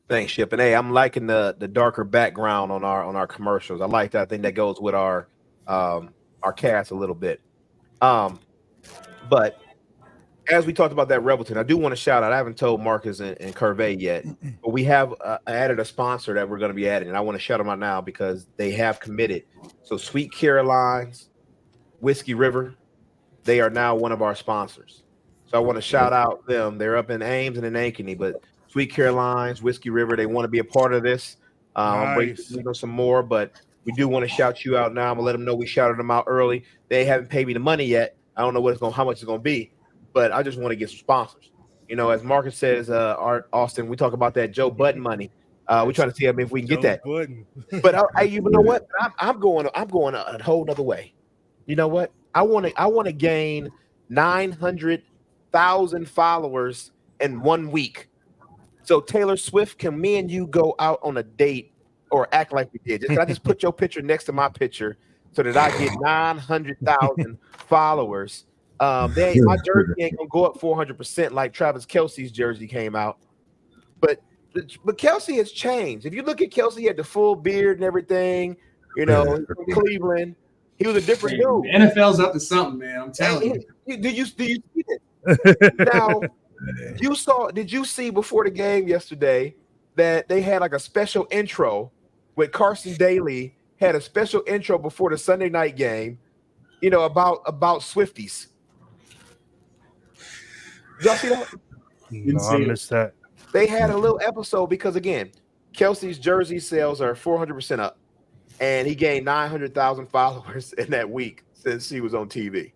Thanks, Ship. And hey, I'm liking the darker background on our commercials. I like that. I think that goes with our cast a little bit. But as we talked about that Revelton, I do want to shout out. I haven't told Marcus and Curvey yet, but we have added a sponsor that we're going to be adding, and I want to shout them out now because they have committed. So Sweet Caroline's Whiskey River, they are now one of our sponsors. So I want to shout out them. They're up in Ames and in Ankeny, but Sweet Caroline's Whiskey River, they want to be a part of this. Nice. Bring some more, but We do want to shout you out now. I'm gonna let them know we shouted them out early. They haven't paid me the money yet. I don't know how much it's gonna be, but I just want to get some sponsors. As Marcus says, Austin, we talk about that Joe Budden money. We're trying to see if we can get that. But you know what? I'm going a whole other way. You know what? I want to gain 900,000 followers in 1 week. So Taylor Swift, can me and you go out on a date or act like we did? Can I just put your picture next to my picture so that I get 900,000 followers? My jersey ain't gonna go up 400% like Travis Kelce's jersey came out, but Kelce has changed. If you look at Kelce, he had the full beard and everything. From Cleveland, he was a different dude. The NFL's up to something, man. I'm telling you. Do you see it? Now, did you see before the game yesterday that they had like a special intro with Carson Daly had a special intro before the Sunday night game, about Swifties. Did y'all see that? No, I missed that. They had a little episode because, again, Kelce's jersey sales are 400% up, and he gained 900,000 followers in that week since he was on TV.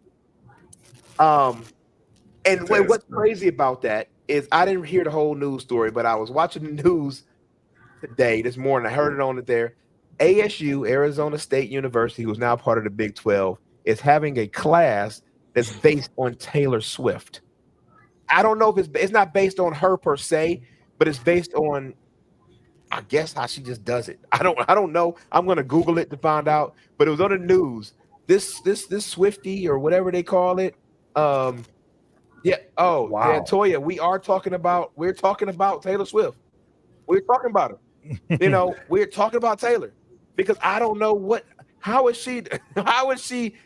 And what's crazy about that is I didn't hear the whole news story, but I was watching the news this morning. I heard it on it there. ASU, Arizona State University, who's now part of the Big 12, is having a class that's based on Taylor Swift. I don't know if it's not based on her per se, but it's based on, I guess, how she just does it. I don't know. I'm gonna Google it to find out. But it was on the news. This Swiftie or whatever they call it. Yeah. Oh, wow. Yeah, Toya. We're talking about Taylor Swift. We're talking about her. We're talking about Taylor because I don't know how is she?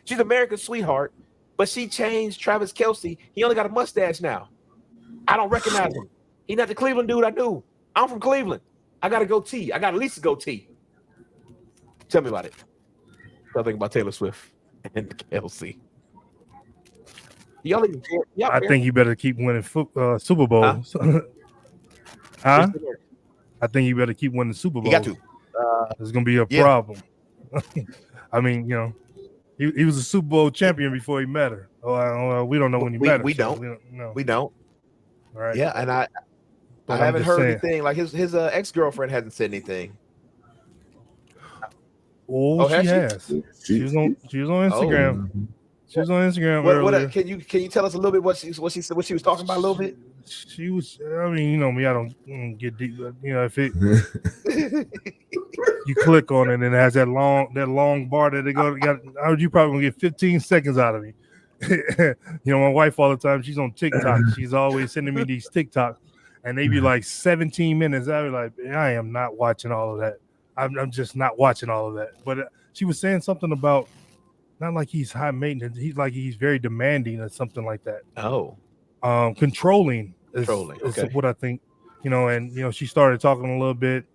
She's America's sweetheart, but she changed Travis Kelce. He only got a mustache now. I don't recognize him. He's not the Cleveland dude I knew. I'm from Cleveland. I got a goatee. I got at least a goatee. Tell me about it. Something about Taylor Swift and Kelce. I think you better keep winning Super Bowls. Huh? I think you better keep winning Super Bowls. You got to. There's gonna be a problem. I mean, he was a Super Bowl champion before he met her. We don't know when he met her. We don't. We don't. All right. Yeah, and I haven't heard anything. Like his ex-girlfriend hasn't said anything. She has. She was on Instagram. Oh. She was on Instagram earlier. Can you tell us a little bit what she was talking about a little bit? She was. I mean, you know me. I don't get deep. But, if it you click on it and it has that long bar that they got. You probably gonna get 15 seconds out of me. My wife all the time. She's on TikTok. She's always sending me these TikToks, and they be like 17 minutes. I be like, I am not watching all of that. I'm just not watching all of that. But she was saying something about. Not like he's high maintenance. He's very demanding or something like that. Oh, controlling is okay. What I think. And she started talking a little bit,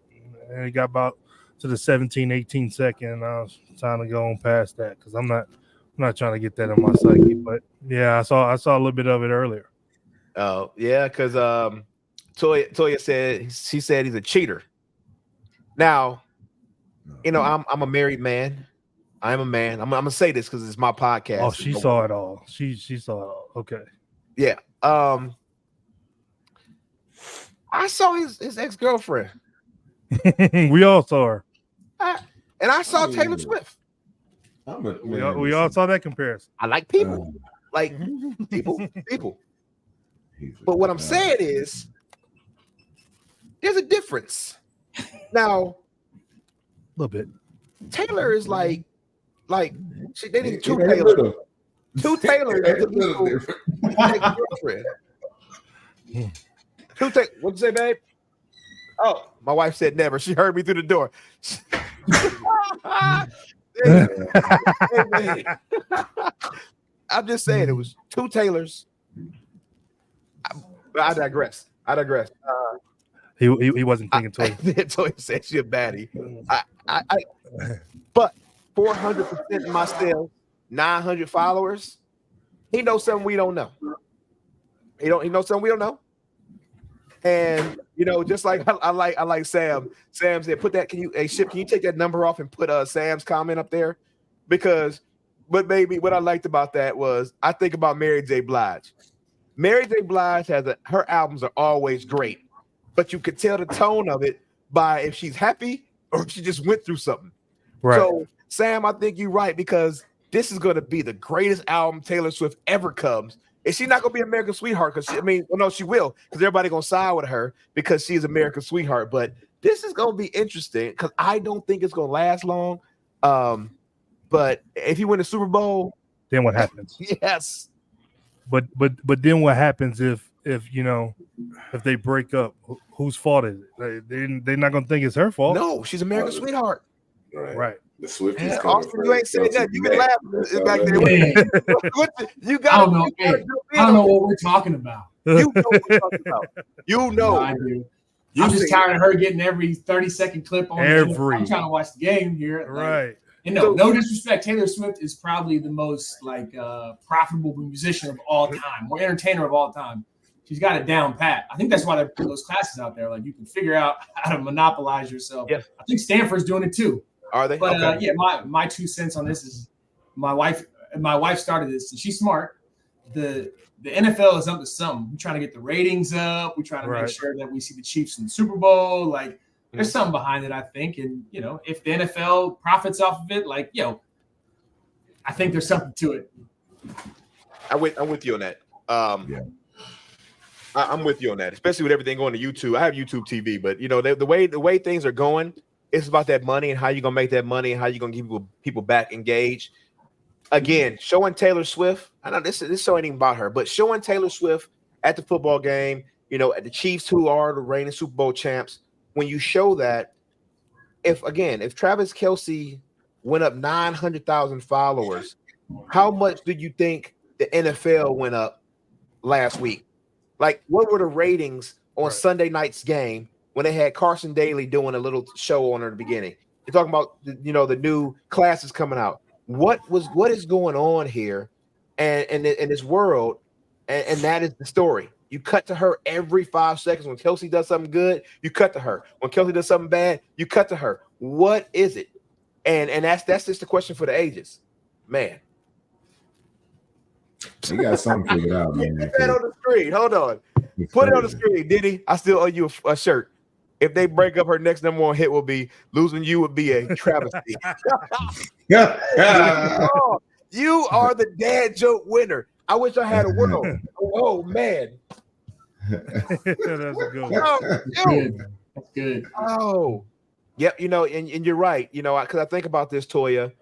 and it got about to the 17, 18 second. I was trying to go on past that because I'm not trying to get that in my psyche. But yeah, I saw a little bit of it earlier. Oh yeah, because Toya said he's a cheater. Now, I'm a married man. I'm a man. I'm gonna say this because it's my podcast. Oh, she saw it all. She saw it all. Okay. Yeah. I saw his ex-girlfriend. We all saw her. And I saw Taylor Swift. We all saw that comparison. I like people. People. But what I'm saying is there's a difference. Now, a little bit. Taylor is they need two Taylors. Two Taylors. What'd you say, babe? Oh, my wife said never. She heard me through the door. I'm just saying it was two Taylors. I digress. He wasn't thinking Toya. Toya said she a baddie. But 400% in my sales, 900 followers. He knows something we don't know. He knows something we don't know. And You know, just like I like Sam. Sam said, "Put that. Can you take that number off and put Sam's comment up there?" Because, but maybe what I liked about that was I think about Mary J. Blige. Mary J. Blige her albums are always great, but you could tell the tone of it by if she's happy or if she just went through something. Right. So, Sam, I think you're right because this is going to be the greatest album Taylor Swift ever comes. And she's not going to be American Sweetheart because she will because everybody going to side with her because she's American Sweetheart. But this is going to be interesting because I don't think it's going to last long. But if you win the Super Bowl, then what happens? Yes. But then what happens if they break up? Whose fault is it? They're not going to think it's her fault. No, she's American Sweetheart. Right. The Swift is Austen, you ain't saying that. You can laugh back there. You got. I don't know. Hey, I don't know what we're talking about. You know what we're talking about. You know. No, I do. I'm just tired of her getting every 30-second clip on. I'm trying to watch the game here. Right. And no disrespect, Taylor Swift is probably the most profitable musician of all time, or entertainer of all time. She's got it down pat. I think that's why they put those classes out there. Like you can figure out how to monopolize yourself. Yes. I think Stanford's doing it too. Are they? But okay. My 2 cents on this is my wife started this and she's smart. The NFL is up to something. We're trying to get the ratings up. We're trying to make sure that we see the Chiefs in the Super Bowl. Like there's something behind it, I think. And if the NFL profits off of it, I think there's something to it. I'm with you on that. I'm with you on that, especially with everything going to YouTube. I have YouTube TV, but the way things are going, it's about that money and how you're gonna make that money and how you're gonna keep people back engaged. Again, showing Taylor Swift. I know this show ain't even about her, but showing Taylor Swift at the football game, at the Chiefs, who are the reigning Super Bowl champs. When you show that, if Travis Kelce went up 900,000 followers, how much do you think the NFL went up last week? Like, what were the ratings on Sunday night's game when they had Carson Daly doing a little show on at the beginning? You're talking about the new classes coming out. What is going on here, and in this world, and that is the story. You cut to her every 5 seconds. When Kelce does something good, you cut to her. When Kelce does something bad, you cut to her. What is it? And that's just the question for the ages, man. You got something figured out, man. Put that on the screen. Hold on. Put it on the screen, Diddy. I still owe you a shirt. If they break up, her next #1 hit will be "Losing You" would be a travesty. You are the dad joke winner. I wish I had a world. Oh man. That's a good one. That's good. Oh, yep. And you're right. Because I think about this, Toya.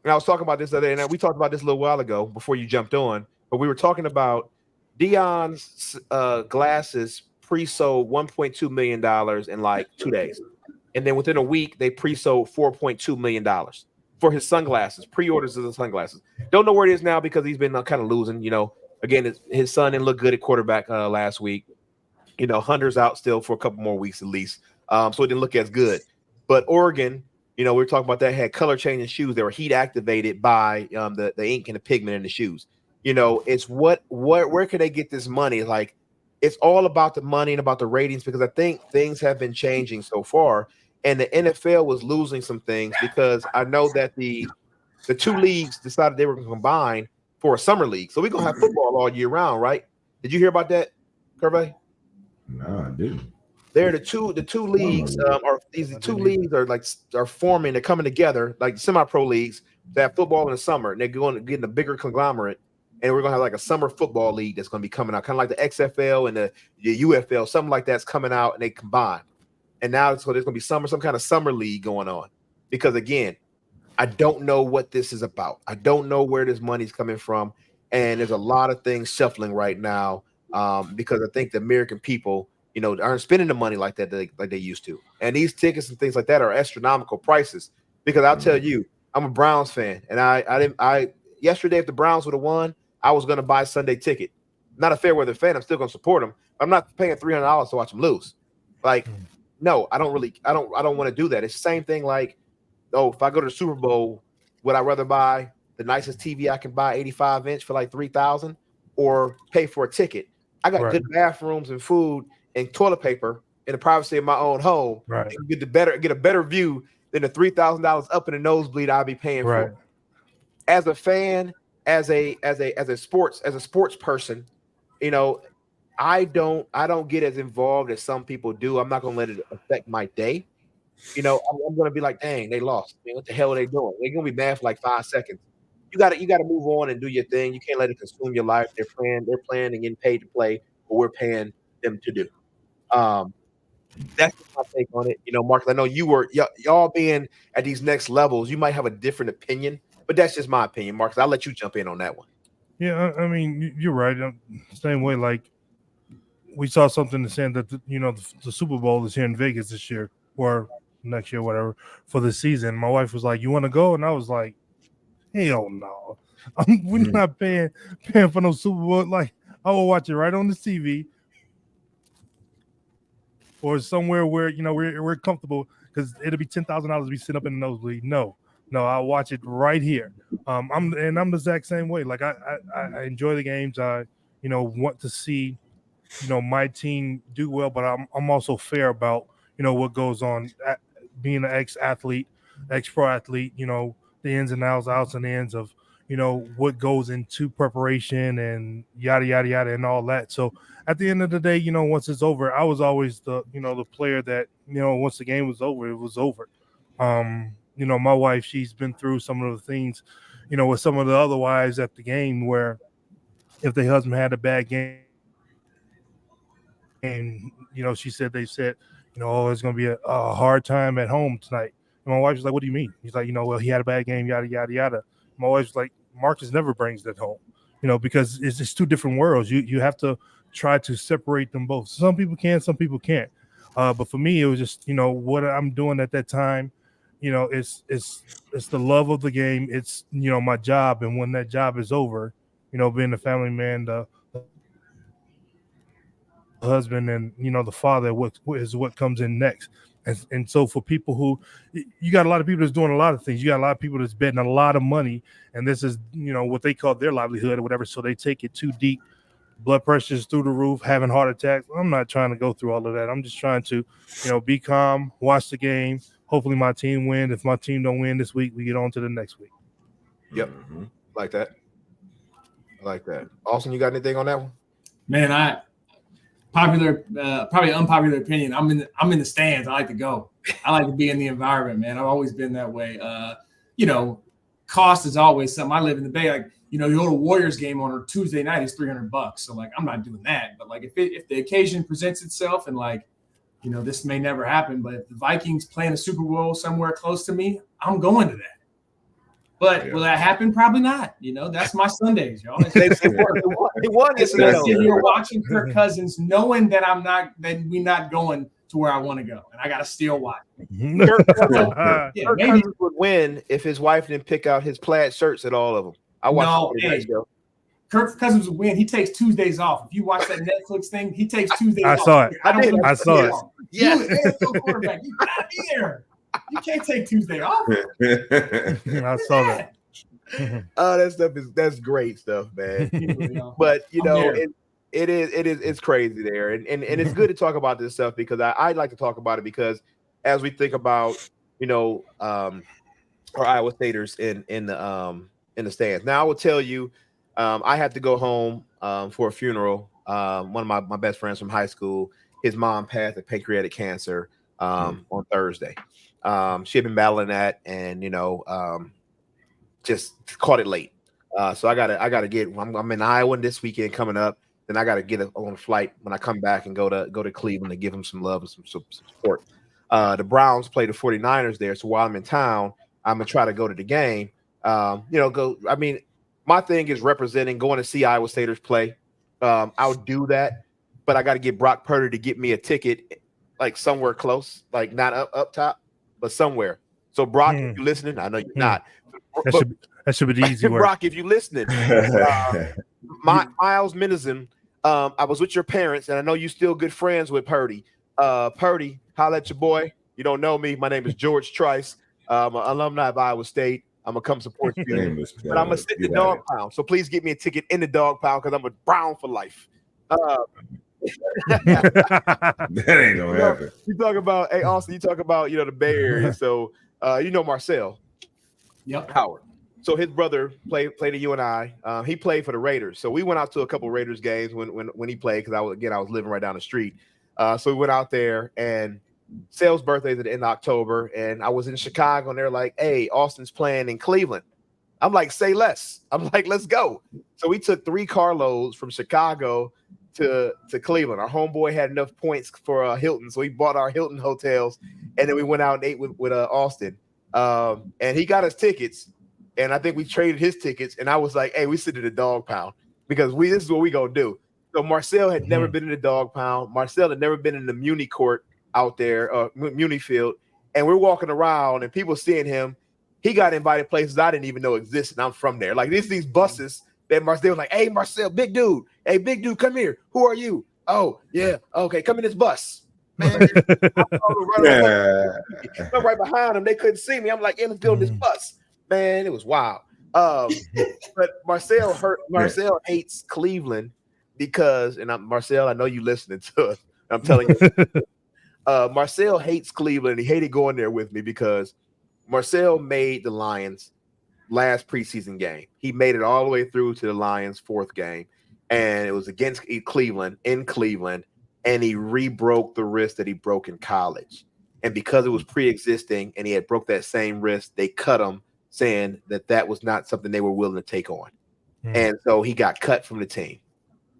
And I was talking about this the other day, and we talked about this a little while ago before you jumped on. But we were talking about Dion's glasses pre-sold $1.2 million in like 2 days. And then within a week, they pre-sold $4.2 million for his sunglasses, pre-orders of the sunglasses. Don't know where it is now because he's been kind of losing. Again, his son didn't look good at quarterback last week. Hunter's out still for a couple more weeks at least. So it didn't look as good. But Oregon, we were talking about that, had color changing shoes. They were heat activated by the ink and the pigment in the shoes. It's where can they get this money? Like, it's all about the money and about the ratings, because I think things have been changing so far, and the NFL was losing some things because I know that the two leagues decided they were going to combine for a summer league. So we're going to have football all year round, right? Did you hear about that, Kirby? No, I didn't. The two leagues are forming. They're coming together like semi-pro leagues that have football in the summer, and they're going to get a bigger conglomerate. And we're going to have like a summer football league that's going to be coming out, kind of like the XFL and the UFL, something like that's coming out, and they combine. And now there's going to be some kind of summer league going on. Because, again, I don't know what this is about. I don't know where this money's coming from. And there's a lot of things shuffling right now because I think the American people, aren't spending the money like that like they used to. And these tickets and things like that are astronomical prices. Because I'll tell you, I'm a Browns fan. And I yesterday, if the Browns would have won, I was going to buy a Sunday ticket. Not a fair weather fan. I'm still going to support them. I'm not paying $300 to watch them lose. Like, no, I don't want to do that. It's the same thing. Like, if I go to the Super Bowl, would I rather buy the nicest TV I can buy, 85-inch for like $3,000, or pay for a ticket? I got good bathrooms and food and toilet paper in the privacy of my own home, Right. and get a better view than the $3,000 up in the nosebleed I'll be paying for. As a fan, as a sports person, you know, I don't get as involved as some people do. I'm not gonna let it affect my day. You know, I'm gonna be like, dang, they lost. I mean, what the hell are they doing? They're gonna be mad for like 5 seconds. You gotta move on and do your thing. You can't let it consume your life. They're playing and getting paid to play, what we're paying them to do. That's just my take on it. You know, Marcus, I know y'all being at these next levels, you might have a different opinion, but that's just my opinion, Marcus. I'll let you jump in on that one. Yeah, I mean, you're right. Same way, like we saw something saying that the Super Bowl is here in Vegas this year or next year, whatever, for the season. My wife was like, "You want to go?" And I was like, "Hell no, we're not paying for no Super Bowl. Like, I will watch it right on the TV or somewhere where we're comfortable because it'll be $10,000 to be sitting up in the nosebleed. No, I'll watch it right here. I'm the exact same way. Like I enjoy the games. I want to see my team do well, but I'm also fair about what goes on. Being an ex-athlete, ex-pro athlete, the ins and outs and ends of what goes into preparation and yada yada yada and all that. So at the end of the day, once it's over, I was always the the player that once the game was over, it was over. My wife, she's been through some of the things, with some of the other wives at the game where if their husband had a bad game, and they said, oh, it's going to be a hard time at home tonight. And my wife was like, what do you mean? He's like, well, he had a bad game, yada yada yada. My wife's like, Marcus never brings that home, because it's just two different worlds. You have to try to separate them both. Some people can, some people can't. But for me, it was just what I'm doing at that time. It's the love of the game. It's my job, and when that job is over, being a family man, the husband, and the father, what comes in next. And so for people who, you got a lot of people that's doing a lot of things. You got a lot of people that's betting a lot of money, and this is what they call their livelihood or whatever. So they take it too deep. Blood pressure's through the roof, having heart attacks. I'm not trying to go through all of that. I'm just trying to be calm, watch the game. Hopefully my team win. If my team don't win this week, we get on to the next week. Yep. Like that. Austen, you got anything on that one? Man, probably unpopular opinion. I'm in the stands. I like to go. I like to be in the environment, man. I've always been that way. Cost is always something. I live in the Bay. Like, you go to Warriors game on a Tuesday night is $300. So like, I'm not doing that. But like, if the occasion presents itself and like, this may never happen, but if the Vikings playing a Super Bowl somewhere close to me, I'm going to that. But will that happen? Probably not. That's my Sundays, y'all. They won yesterday. I'm sitting here watching Kirk Cousins, knowing that we're not going to where I want to go, and I got to still watch. Kirk Cousins would win if his wife didn't pick out his plaid shirts at all of them. I watched. Kirk Cousins would win. He takes Tuesdays off. If you watch that Netflix thing, he takes Tuesdays off. I saw it. Yes. Quarterback. You gotta be there. You can't take Tuesday off. I saw that. Oh, that's great stuff, man. But it's crazy there, and it's good to talk about this stuff because I like to talk about it because as we think about our Iowa Staters in the stands. Now I will tell you, I had to go home for a funeral. One of my best friends from high school, his mom passed of pancreatic cancer on Thursday. She had been battling that, and just caught it late. So I gotta get. I'm in Iowa this weekend coming up. Then I gotta get on a flight when I come back and go to Cleveland to give them some love and some support. The Browns play the 49ers there, so while I'm in town, I'm gonna try to go to the game. I mean, my thing is representing, going to see Iowa Staters play. I'll do that, but I got to get Brock Purdy to get me a ticket, like somewhere close, like not up top, but somewhere. So Brock, if you're listening, I know you're not. That should be the easy work. Brock, if you're listening, Miles Minison, I was with your parents, and I know you're still good friends with Purdy. Purdy, holla at your boy. You don't know me. My name is George Trice. I'm an alumni of Iowa State. I'm going to come support you. But I'm going to sit in the dog pound. So please get me a ticket in the dog pound because I'm a Brown for life. That ain't gonna happen. You talk about, hey, Austin, you talk about, the Bay Area. So, Marcel. Yep. Howard. So his brother played at UNI. He played for the Raiders. So we went out to a couple of Raiders games when he played because I was living right down the street. So we went out there, and Sale's birthday's at the end of October, and I was in Chicago, and they're like, "Hey, Austin's playing in Cleveland." I'm like, "Say less." I'm like, "Let's go." So we took 3 carloads from Chicago to Cleveland. Our homeboy had enough points for Hilton, so we bought our Hilton hotels, and then we went out and ate with Austin. And he got us tickets, and I think we traded his tickets. And I was like, "Hey, we sit at the dog pound because this is what we gonna do." So Marcel had never been in the dog pound. Marcel had never been in the Muni court out there, Muni field. And we're walking around, and people seeing him. He got invited places I didn't even know existed. I'm from there. Like these buses that Marcel was like, "Hey, Marcel, big dude. Hey, big dude, come here. Who are you? Oh, yeah. Okay, come in this bus." Man, I'm right behind them. They couldn't see me. I'm like, "Yeah, let's go on this bus." Man, it was wild. But Marcel hates Cleveland because, and Marcel, I know you listening to us. I'm telling you, Marcel hates Cleveland. He hated going there with me because Marcel made the Lions last preseason game. He made it all the way through to the Lions' 4th game, and it was against Cleveland in Cleveland. And he re-broke the wrist that he broke in college. And because it was pre-existing and he had broke that same wrist, they cut him, saying that was not something they were willing to take on. And so he got cut from the team.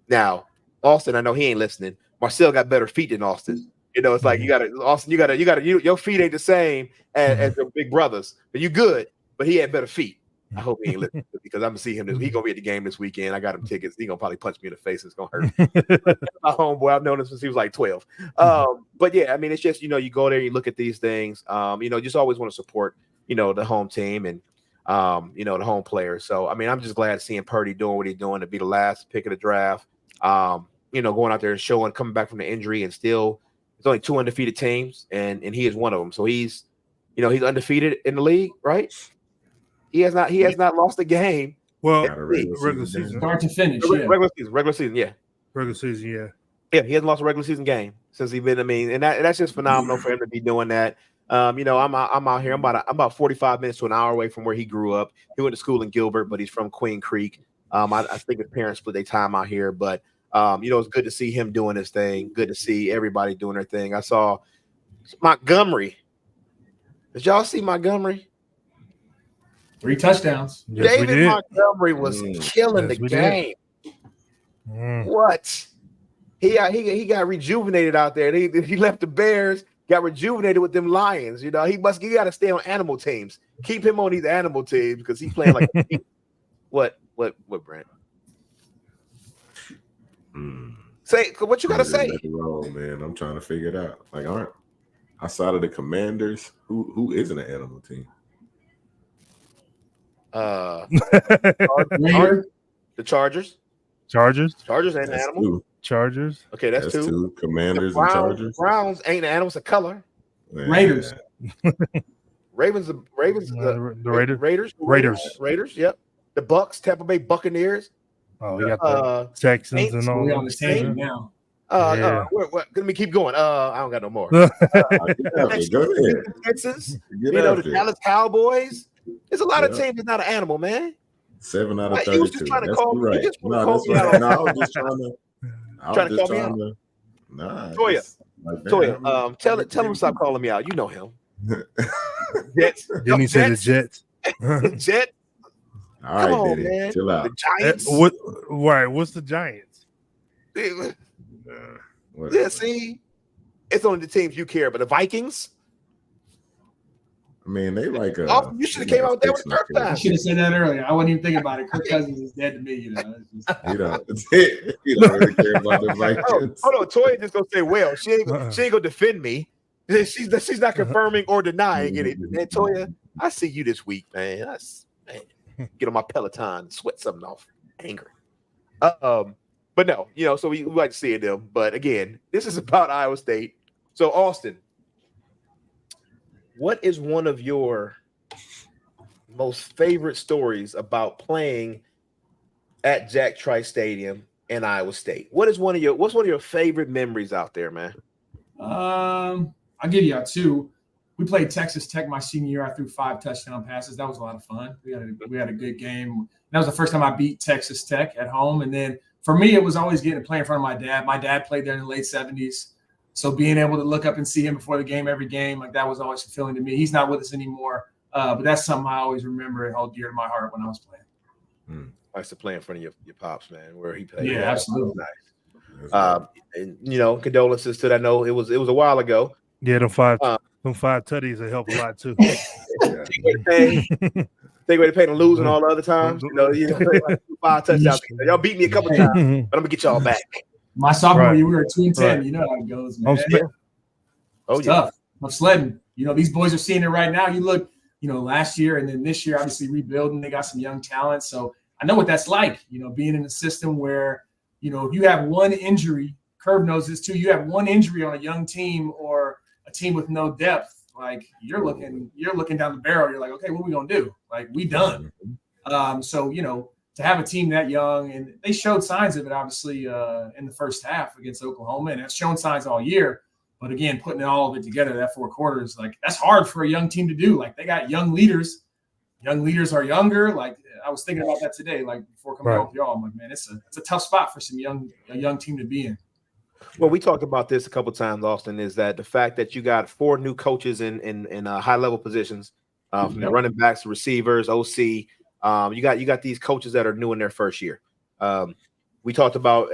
Now, Austin, I know he ain't listening. Marcel got better feet than Austin. It's like your feet ain't the same as your big brothers. But you good, but he had better feet. I hope he ain't listening because I'm gonna see him. He gonna be at the game this weekend. I got him tickets. He gonna probably punch me in the face. It's gonna hurt. My homeboy, I've known him since he was like 12. But yeah, I mean, it's just you go there, you look at these things. Just always want to support the home team and the home players. So I mean, I'm just glad seeing Purdy doing what he's doing to be the last pick of the draft. Going out there and showing, coming back from the injury, and still it's only 2 undefeated teams, and he is one of them. So he's undefeated in the league, right? He has not lost a game. Well, regular season. Start to finish. Regular season, yeah. Regular season, yeah. Yeah, he hasn't lost a regular season game since he's been. I mean, and that's just phenomenal for him to be doing that. I'm out here. I'm about 45 minutes to an hour away from where he grew up. He went to school in Gilbert, but he's from Queen Creek. I think his parents split their time out here, but it's good to see him doing his thing. Good to see everybody doing their thing. I saw Montgomery. Did y'all see Montgomery? 3 touchdowns. Yes, David Montgomery was killing the game. What? He got rejuvenated out there. He left the Bears, got rejuvenated with them Lions. He got to stay on animal teams. Keep him on these animal teams because he's playing like what, Brent? Say what you gotta say. Wrong, man. I'm trying to figure it out. Like, aren't outside of the Commanders, who isn't an animal team? The Chargers. Chargers ain't an animal. 2. Chargers. Okay, that's 2. Commanders and Chargers. Browns ain't an animal. It's a color. Man. Raiders. Raiders. The Raiders. Yep. The Bucks. Tampa Bay Buccaneers. Oh, we got the Texans Saints. and all. We're on the same now. Let me keep going. I don't got no more. Go ahead. Texans. The Dallas Cowboys. There's a lot of teams that's not an animal, man. 7 out of 32. He was just trying to call me. Right. No, that's right. No, I was just trying to. Call me out. Nah, Toya, tell him to stop calling me out. You know him. Jets. Didn't he say the Jets? Jet. All right, come on, Diddy. man. Chill out. The Giants. What's the Giants? Yeah, see, it's only the teams you care, but the Vikings. I mean, they like you should have came out there with Kirk time. I should have said that earlier. I wasn't even thinking about it. Kirk Cousins is dead to me, You don't really care about the Vikings. Hold on, Toya just gonna say, well, she ain't gonna defend me. She's not confirming or denying anything. Man, Toya, I see you this week, man. Get on my Peloton, sweat something off. Anger. But no, so we like to see them. But again, this is about Iowa State. So Austin, what is one of your most favorite stories about playing at Jack Trice Stadium and Iowa State. What's one of your favorite memories out there, man? I'll give you two. We played Texas Tech my senior year. I threw 5 touchdown passes. That was a lot of fun. We had a good game. That was the first time I beat Texas Tech at home. And then for me, it was always getting to play in front of my dad. My dad played there in the late 70s. So being able to look up and see him before the game, every game, like that was always fulfilling to me. He's not with us anymore. But that's something I always remember and hold dear to my heart when I was playing. I used to play in front of your pops, man, where he played. Yeah, absolutely. Nice. And condolences to that. I know it was a while ago. Yeah, them five tutties will help a lot too. Take away the pain of losing all the other times. Like 5 touchdowns. Y'all beat me a couple times, but I'm gonna get y'all back. My sophomore year, we were 2-10. Right. You know how it goes, man. It's tough. I'm sledding. These boys are seeing it right now. You look, last year and then this year, obviously rebuilding. They got some young talent, so I know what that's like. Being in a system where if you have one injury, Curve knows this too. You have one injury on a young team or a team with no depth. Like you're looking down the barrel. You're like, okay, what are we gonna do? Like we done. So to have a team that young, and they showed signs of it obviously in the first half against Oklahoma, and it's shown signs all year. But again, putting all of it together, that 4 quarters, like that's hard for a young team to do. Like they got young leaders. Young leaders are younger. Like I was thinking about that today. Like before coming out with y'all, I'm like, man, it's a tough spot for a young team to be in. Well, we talked about this a couple of times, Austen, is that the fact that you got 4 new coaches in high-level positions, from the running backs, receivers, OC. You got these coaches that are new in their first year. We talked about,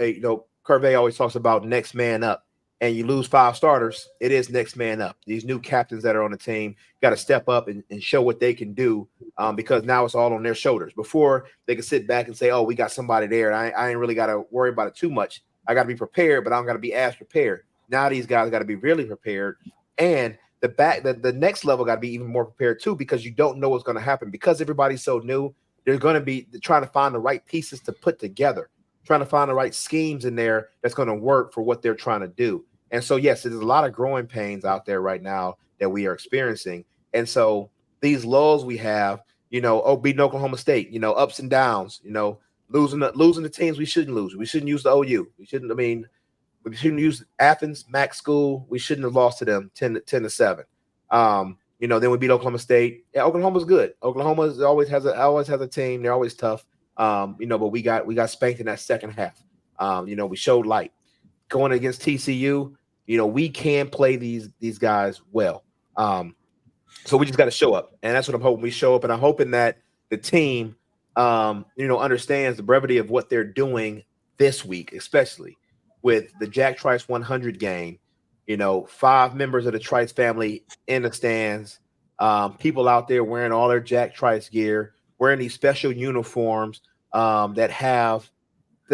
Curve always talks about next man up, and you lose 5 starters, it is next man up. These new captains that are on the team got to step up and show what they can do, because now it's all on their shoulders. Before, they could sit back and say, oh, we got somebody there, and I ain't really got to worry about it too much. I got to be prepared, but I don't got to be as prepared. Now these guys got to be really prepared, and the next level got to be even more prepared too, because you don't know what's going to happen. Because everybody's so new, they're going to be trying to find the right pieces to put together, trying to find the right schemes in there that's going to work for what they're trying to do. And so, yes, there's a lot of growing pains out there right now that we are experiencing. And so these lulls we have, beating Oklahoma State, ups and downs, losing the teams we shouldn't lose. We shouldn't use the OU. We shouldn't use Athens, Mac School. We shouldn't have lost to them 10-7. Then we beat Oklahoma State. Yeah, Oklahoma's good. Oklahoma always has a team. They're always tough. But we got spanked in that second half. We showed light. Going against TCU, we can play these guys well. So we just got to show up. And that's what I'm hoping. We show up, and I'm hoping that the team understands the brevity of what they're doing this week, especially with the Jack Trice 100 game. 5 members of the Trice family in the stands, people out there wearing all their Jack Trice gear, wearing these special uniforms that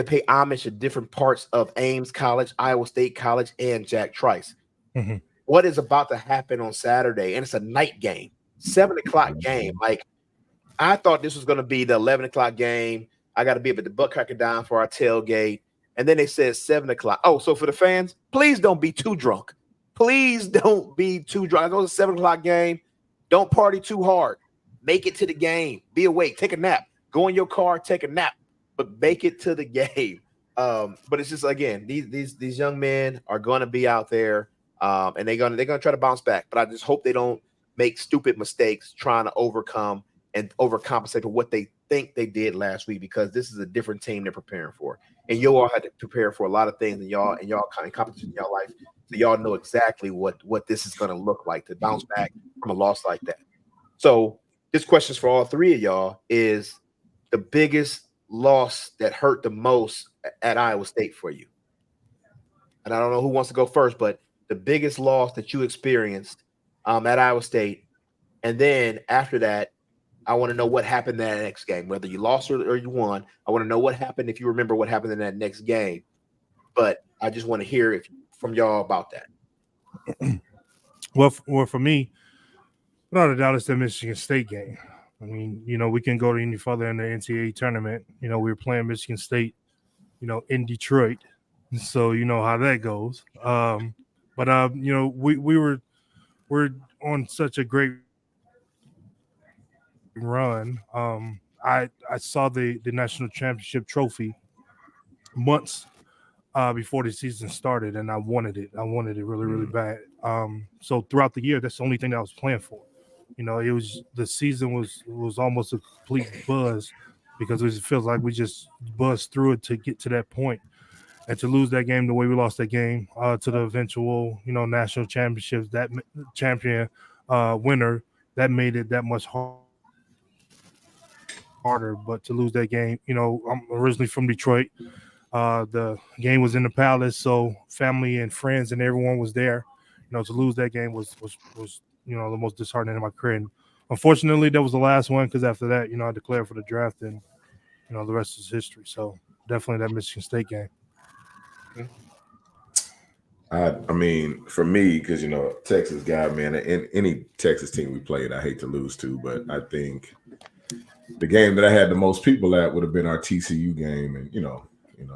pay homage to different parts of Ames College, Iowa State College, and Jack Trice. Mm-hmm. What is about to happen on Saturday? And it's a night game, 7:00 game. Like, I thought this was going to be the 11 o'clock game. I got to be up at the Buck Cracker Dime for our tailgate. And then they said 7 o'clock. Oh, so for the fans, please don't be too drunk. Please don't be too drunk. I know it's a 7 o'clock game. Don't party too hard. Make it to the game. Be awake. Take a nap. Go in your car. Take a nap. But make it to the game. But it's just, again, these young men are going to be out there, and they're going to try to bounce back. But I just hope they don't make stupid mistakes trying to overcome and overcompensate for what they think they did last week, because this is a different team they're preparing for. And you all had to prepare for a lot of things in y'all kind of competition in y'all life. So y'all know exactly what this is going to look like to bounce back from a loss like that. So this question's for all 3 of y'all. Is the biggest loss that hurt the most at Iowa State for you? And I don't know who wants to go first, but the biggest loss that you experienced at Iowa State. And then after that, I want to know what happened in that next game, whether you lost or you won. I want to know what happened, if you remember what happened in that next game. But I just want to hear from y'all about that. Well, for me, without a doubt, it's the Michigan State game. I mean, we can go to any further in the NCAA tournament. We were playing Michigan State, in Detroit. So you know how that goes. But we're on such a great run. I saw the national championship trophy months before the season started, and I wanted it. I wanted it really, really bad. So throughout the year, that's the only thing that I was playing for. You know, the season was almost a complete buzz because it feels like we just buzzed through it to get to that point. And to lose that game the way we lost that game to the eventual, national championships, that champion winner, that made it that much harder. But to lose that game, I'm originally from Detroit. The game was in the Palace, so family and friends and everyone was there. To lose that game was the most disheartening in my career. And unfortunately, that was the last one because after that, I declared for the draft, and the rest is history. So definitely that Michigan State game. I mean, for me, because Texas guy, man, in any Texas team we played, I hate to lose to, but I think the game that I had the most people at would have been our TCU game, and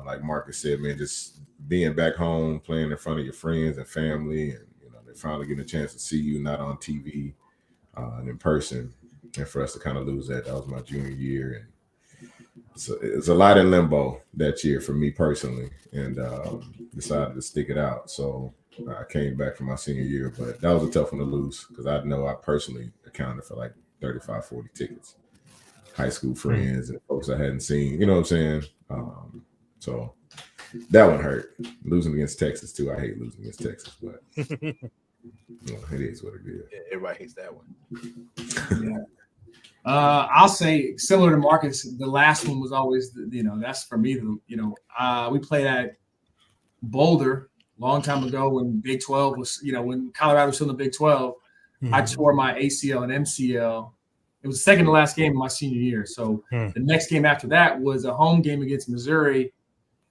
like Marcus said, man, just being back home, playing in front of your friends and family, and they finally getting a chance to see you, not on TV and in person, and for us to kind of lose that was my junior year, and so it's a lot in limbo that year for me personally, and decided to stick it out. So I came back for my senior year, but that was a tough one to lose because I know I personally accounted for like 35, 40 tickets, high school friends and folks I hadn't seen, you know what I'm saying? So that one hurt. Losing against Texas too. I hate losing against Texas, but it is what it is. Yeah, everybody hates that one. Yeah. I'll say similar to Marcus, the last one was always, that's for me. We played at Boulder a long time ago when Big 12 was, when Colorado was still in the Big 12. I tore my ACL and MCL. It was the second to last game of my senior year. So the next game after that was a home game against Missouri.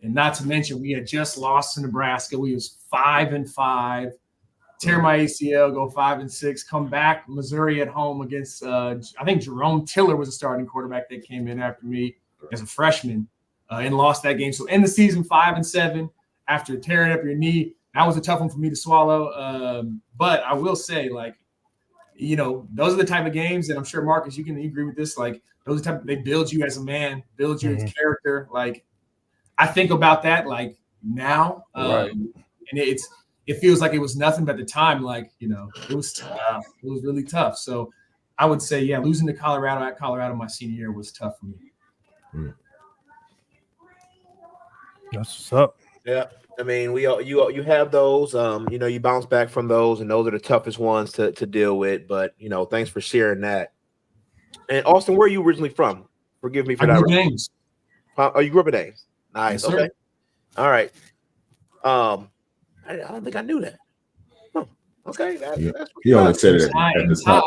And not to mention, we had just lost to Nebraska. We was 5-5. Tear my ACL, go 5-6, come back. Missouri at home against, I think Jerome Tiller was a starting quarterback that came in after me as a freshman and lost that game. So end the season 5-7 after tearing up your knee. That was a tough one for me to swallow. But I will say, those are the type of games that I'm sure, Marcus, you can agree with this. Like, those are the type they build you as a man, build you as character. Like, I think about that now, Right. And it feels like it was nothing, but at the time, it was tough. It was really tough. So I would say, yeah, losing to Colorado at Colorado my senior year was tough for me. That's what's up. Yeah. I mean, you have those, you bounce back from those, and those are the toughest ones to deal with. But, thanks for sharing that. And Austen, where are you originally from? Forgive me for that. I grew up in Ames. Oh, you grew up in Ames. Nice. Yes, okay. All right. I don't think I knew that. Oh, okay. That's he only said it at the top.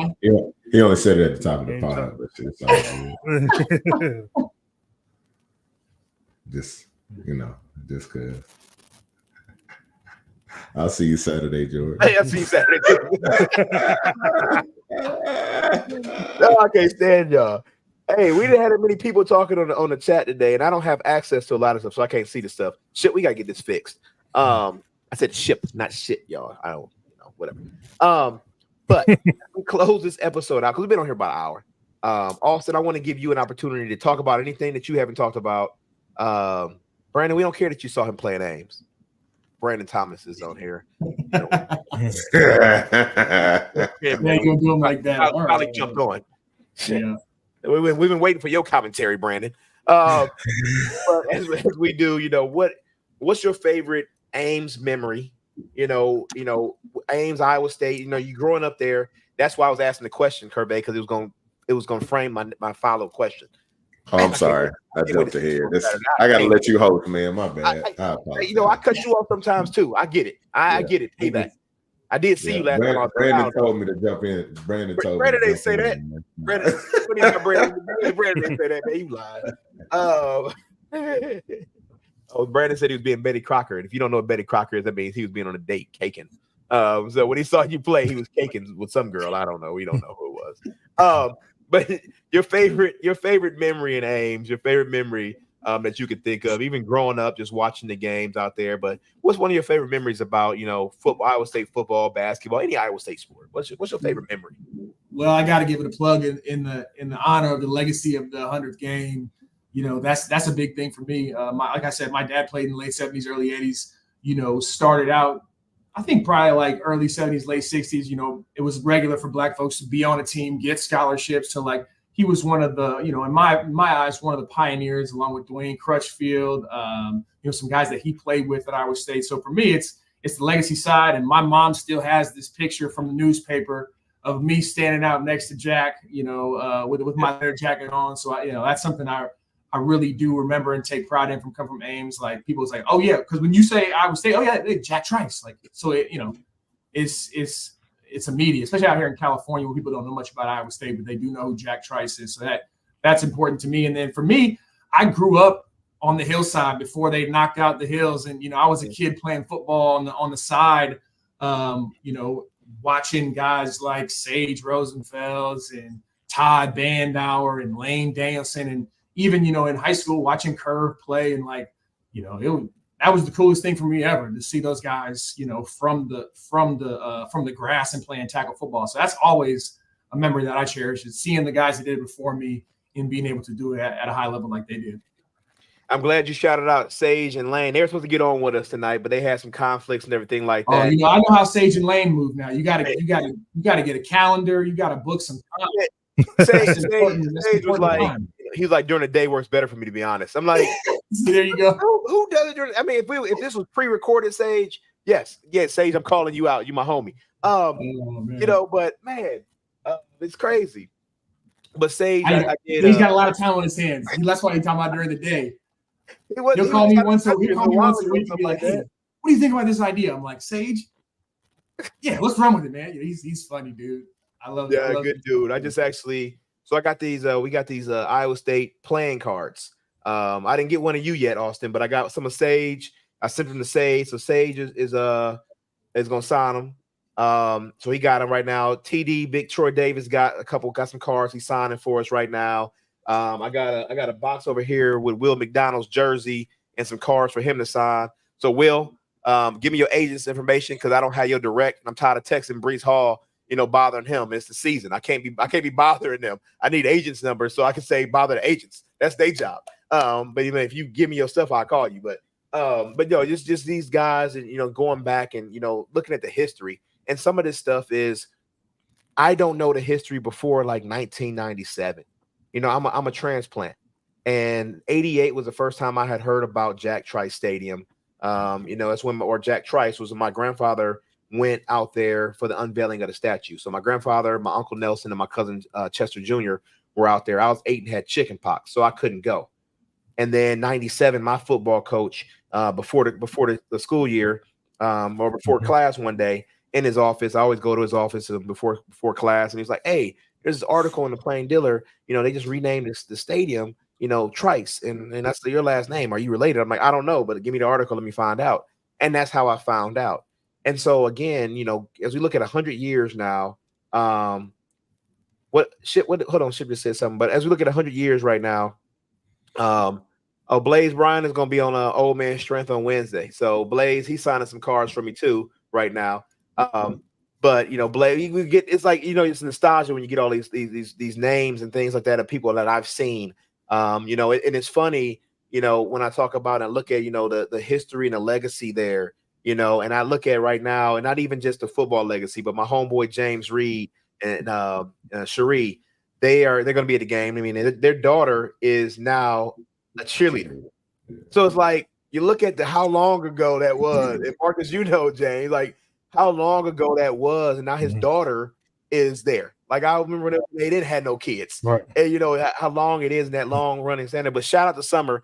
He only said it at the top of the pod, but it's all good. Just because. I'll see you Saturday, George. Hey, I'll see you Saturday. No, I can't stand y'all. Hey, we didn't have that many people talking on the chat today, and I don't have access to a lot of stuff, so I can't see the stuff. Shit, we gotta get this fixed. I said ship, not shit, y'all. I don't whatever. But we close this episode out because we've been on here about an hour. Austen, I want to give you an opportunity to talk about anything that you haven't talked about. Brandon, we don't care that you saw him playing Ames. Brandon Thomas is on here. Yeah, you're gonna do him like that. I finally jumped on. Yeah. We've been waiting for your commentary, Brandon. But as we do, what's your favorite Ames memory? Ames, Iowa State. You growing up there. That's why I was asking the question, Kirby, because it was going to frame my follow-up question. Oh, I'm sorry. I jumped ahead. I got to let you host, man. My bad. I cut you off sometimes too. I get it. I get it. Payback. I did see you last time. Brandon told me to jump in. Brandon didn't say that. Brandon didn't say that. Man, you lied. Brandon said he was being Betty Crocker. And if you don't know what Betty Crocker is, that means he was being on a date caking. So when he saw you play, he was caking with some girl. I don't know. We don't know who it was. But your favorite memory in Ames, your favorite memory that you could think of, even growing up, just watching the games out there. But what's one of your favorite memories about, football, Iowa State football, basketball, any Iowa State sport? What's your favorite memory? Well, I got to give it a plug in the honor of the legacy of the 100th game. that's a big thing for me. Like I said, my dad played in the late 70s, early 80s. Started out, I think probably like early 70s, late 60s. It was regular for Black folks to be on a team, get scholarships. To like, he was one of the, in my eyes, one of the pioneers, along with Dwayne Crutchfield. Some guys that he played with at Iowa State. So for me, it's the legacy side, and my mom still has this picture from the newspaper of me standing out next to Jack, with my leather jacket on. So that's something I really do remember and take pride in come from Ames. Like, people was like, oh yeah, because when you say Iowa State, oh yeah, Jack Trice. Like, so it's immediate, especially out here in California where people don't know much about Iowa State, but they do know who Jack Trice is. So that's important to me. And then for me, I grew up on the hillside before they knocked out the hills, and I was a kid playing football on the side, watching guys like Sage Rosenfels and Todd Bandauer and Lane Danielson, and even in high school watching Curve play, and like that was the coolest thing for me ever, to see those guys from the grass and playing tackle football. So that's always a memory that I cherish, is seeing the guys that did it before me and being able to do it at a high level like they did. I'm glad you shouted out Sage and Lane. They were supposed to get on with us tonight, but they had some conflicts and everything like that. I know how Sage and Lane move now. You gotta get a calendar. You gotta book some time. Sage was like, he was like, during the day works better for me, to be honest. I'm like, there you go. Who does it during? I mean, if this was pre-recorded, Sage, yes, Sage, I'm calling you out. You my homie. But man, it's crazy. But Sage, he's got a lot of time on his hands. That's why he's talking about during the day. He'll call me once a week and be like, hey, what do you think about this idea? I'm like, Sage, yeah, let's run with it, man. He's funny, dude. I love it. Yeah, good dude. I just so I got these, we got these Iowa State playing cards. I didn't get one of you yet, Austen, but I got some of Sage. I sent them to Sage. So Sage is gonna sign them. So he got them right now. TD, Big Troy Davis got some cards he's signing for us right now. I got a box over here with Will McDonald's jersey and some cards for him to sign. So Will, give me your agent's information, because I don't have your direct. And I'm tired of texting Brees Hall, bothering him. It's the season. I can't be bothering them. I need agents' numbers so I can say bother the agents. That's their job. But even if you give me your stuff, I'll call you. But just these guys, and going back and looking at the history, and some of this stuff is, I don't know the history before like 1997. I'm a transplant, and 88 was the first time I had heard about Jack Trice Stadium. That's when Jack Trice was when my grandfather went out there for the unveiling of the statue. So my grandfather, my Uncle Nelson, and my cousin Chester Jr. were out there. I was 8 and had chicken pox, so I couldn't go. And then 97, my football coach, before the school year, or before class one day, in his office, I always go to his office before class, and he's like, hey, there's this article in the Plain Dealer, they just renamed the stadium, Trice, and that's your last name. Are you related? I'm like, I don't know, but give me the article, let me find out. And that's how I found out. And so again, as we look at 100 years now, hold on, Ship just said something, but as we look at 100 years right now, Blaze Bryan is going to be on Old Man Strength on Wednesday. So Blaze, he's signing some cards for me too right now. But Blaze, we get, it's like, it's nostalgia when you get all these names and things like that of people that I've seen. And it's funny, when I talk about and look at, the history and the legacy there, and I look at right now, and not even just the football legacy, but my homeboy James Reed and Cherie, they're going to be at the game. I mean, their daughter is now a cheerleader. So it's like, you look at how long ago that was. And Marcus, James, like how long ago that was. And now his daughter is there. Like, I remember when they didn't have no kids. Right. And how long it is in that long running standard. But shout out to Summer.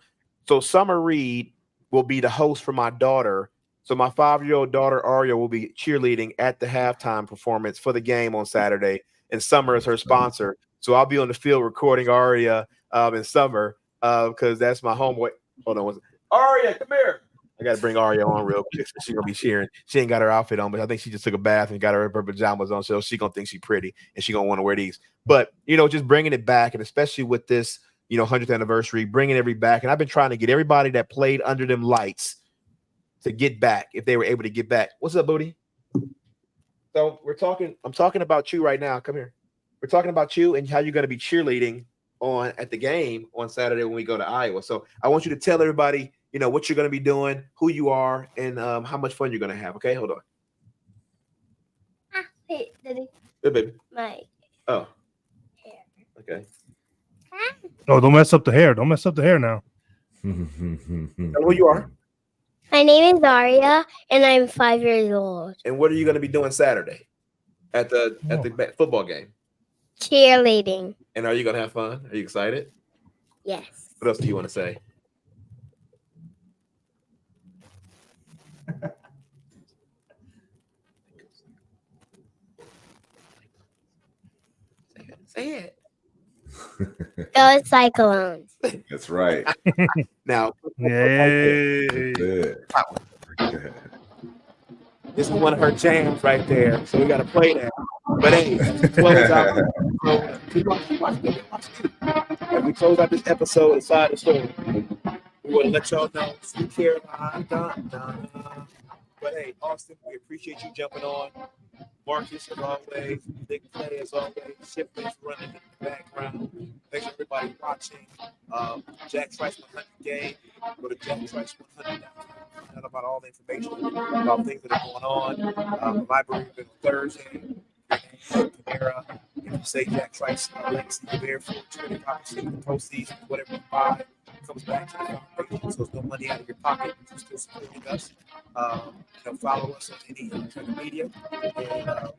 So Summer Reed will be the host for my daughter. So my 5-year-old daughter, Aria, will be cheerleading at the halftime performance for the game on Saturday. And Summer is her sponsor. So I'll be on the field recording Aria in Summer because that's my homeboy. Hold on. Aria, come here. I got to bring Aria on real quick. She's going to be cheering. She ain't got her outfit on, but I think she just took a bath and got her pajamas on. So she's going to think she's pretty and she's going to want to wear these. But, just bringing it back, and especially with this, 100th anniversary, bringing everybody back. And I've been trying to get everybody that played under them lights to get back if they were able to get back. What's up, Booty? So I'm talking about you right now. Come here. We're talking about you and how you're going to be cheerleading on at the game on Saturday when we go to Iowa. So I want you to tell everybody, what you're going to be doing, who you are, and how much fun you're going to have. Okay, hold on. Wait, Daddy. Good, baby. My Oh, hair. okay. Oh, don't mess up the hair. Don't mess up the hair now. Tell them who you are. My name is Daria, and I'm 5 years old. And what are you going to be doing Saturday at the football game? Cheerleading. And are you going to have fun? Are you excited? Yes. What else do you want to say? Say it. Go Cyclones. That's right. Now, Yay. Good. this is one of her jams right there, so we got to play that. But hey, close out. As we close out this episode inside the story, we want to let y'all know, Sweet Caroline, But hey, Austin, we appreciate you jumping on. Marcus, as always, big play as always. Shipley's running in the background. Thanks everybody watching. Jack Trice 100 game. Go to Jack Trice 100. Find out about all the information about things that are going on. The library on Thursday. Camara. If you say Jack Trice, links in there for 25% of the proceeds, whatever you buy comes back to the foundation. So it's no money out of your pocket. You're still supporting us. Follow us on any social media, and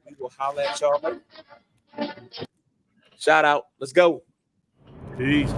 we will holler at y'all later. Shout out. Let's go. Peace.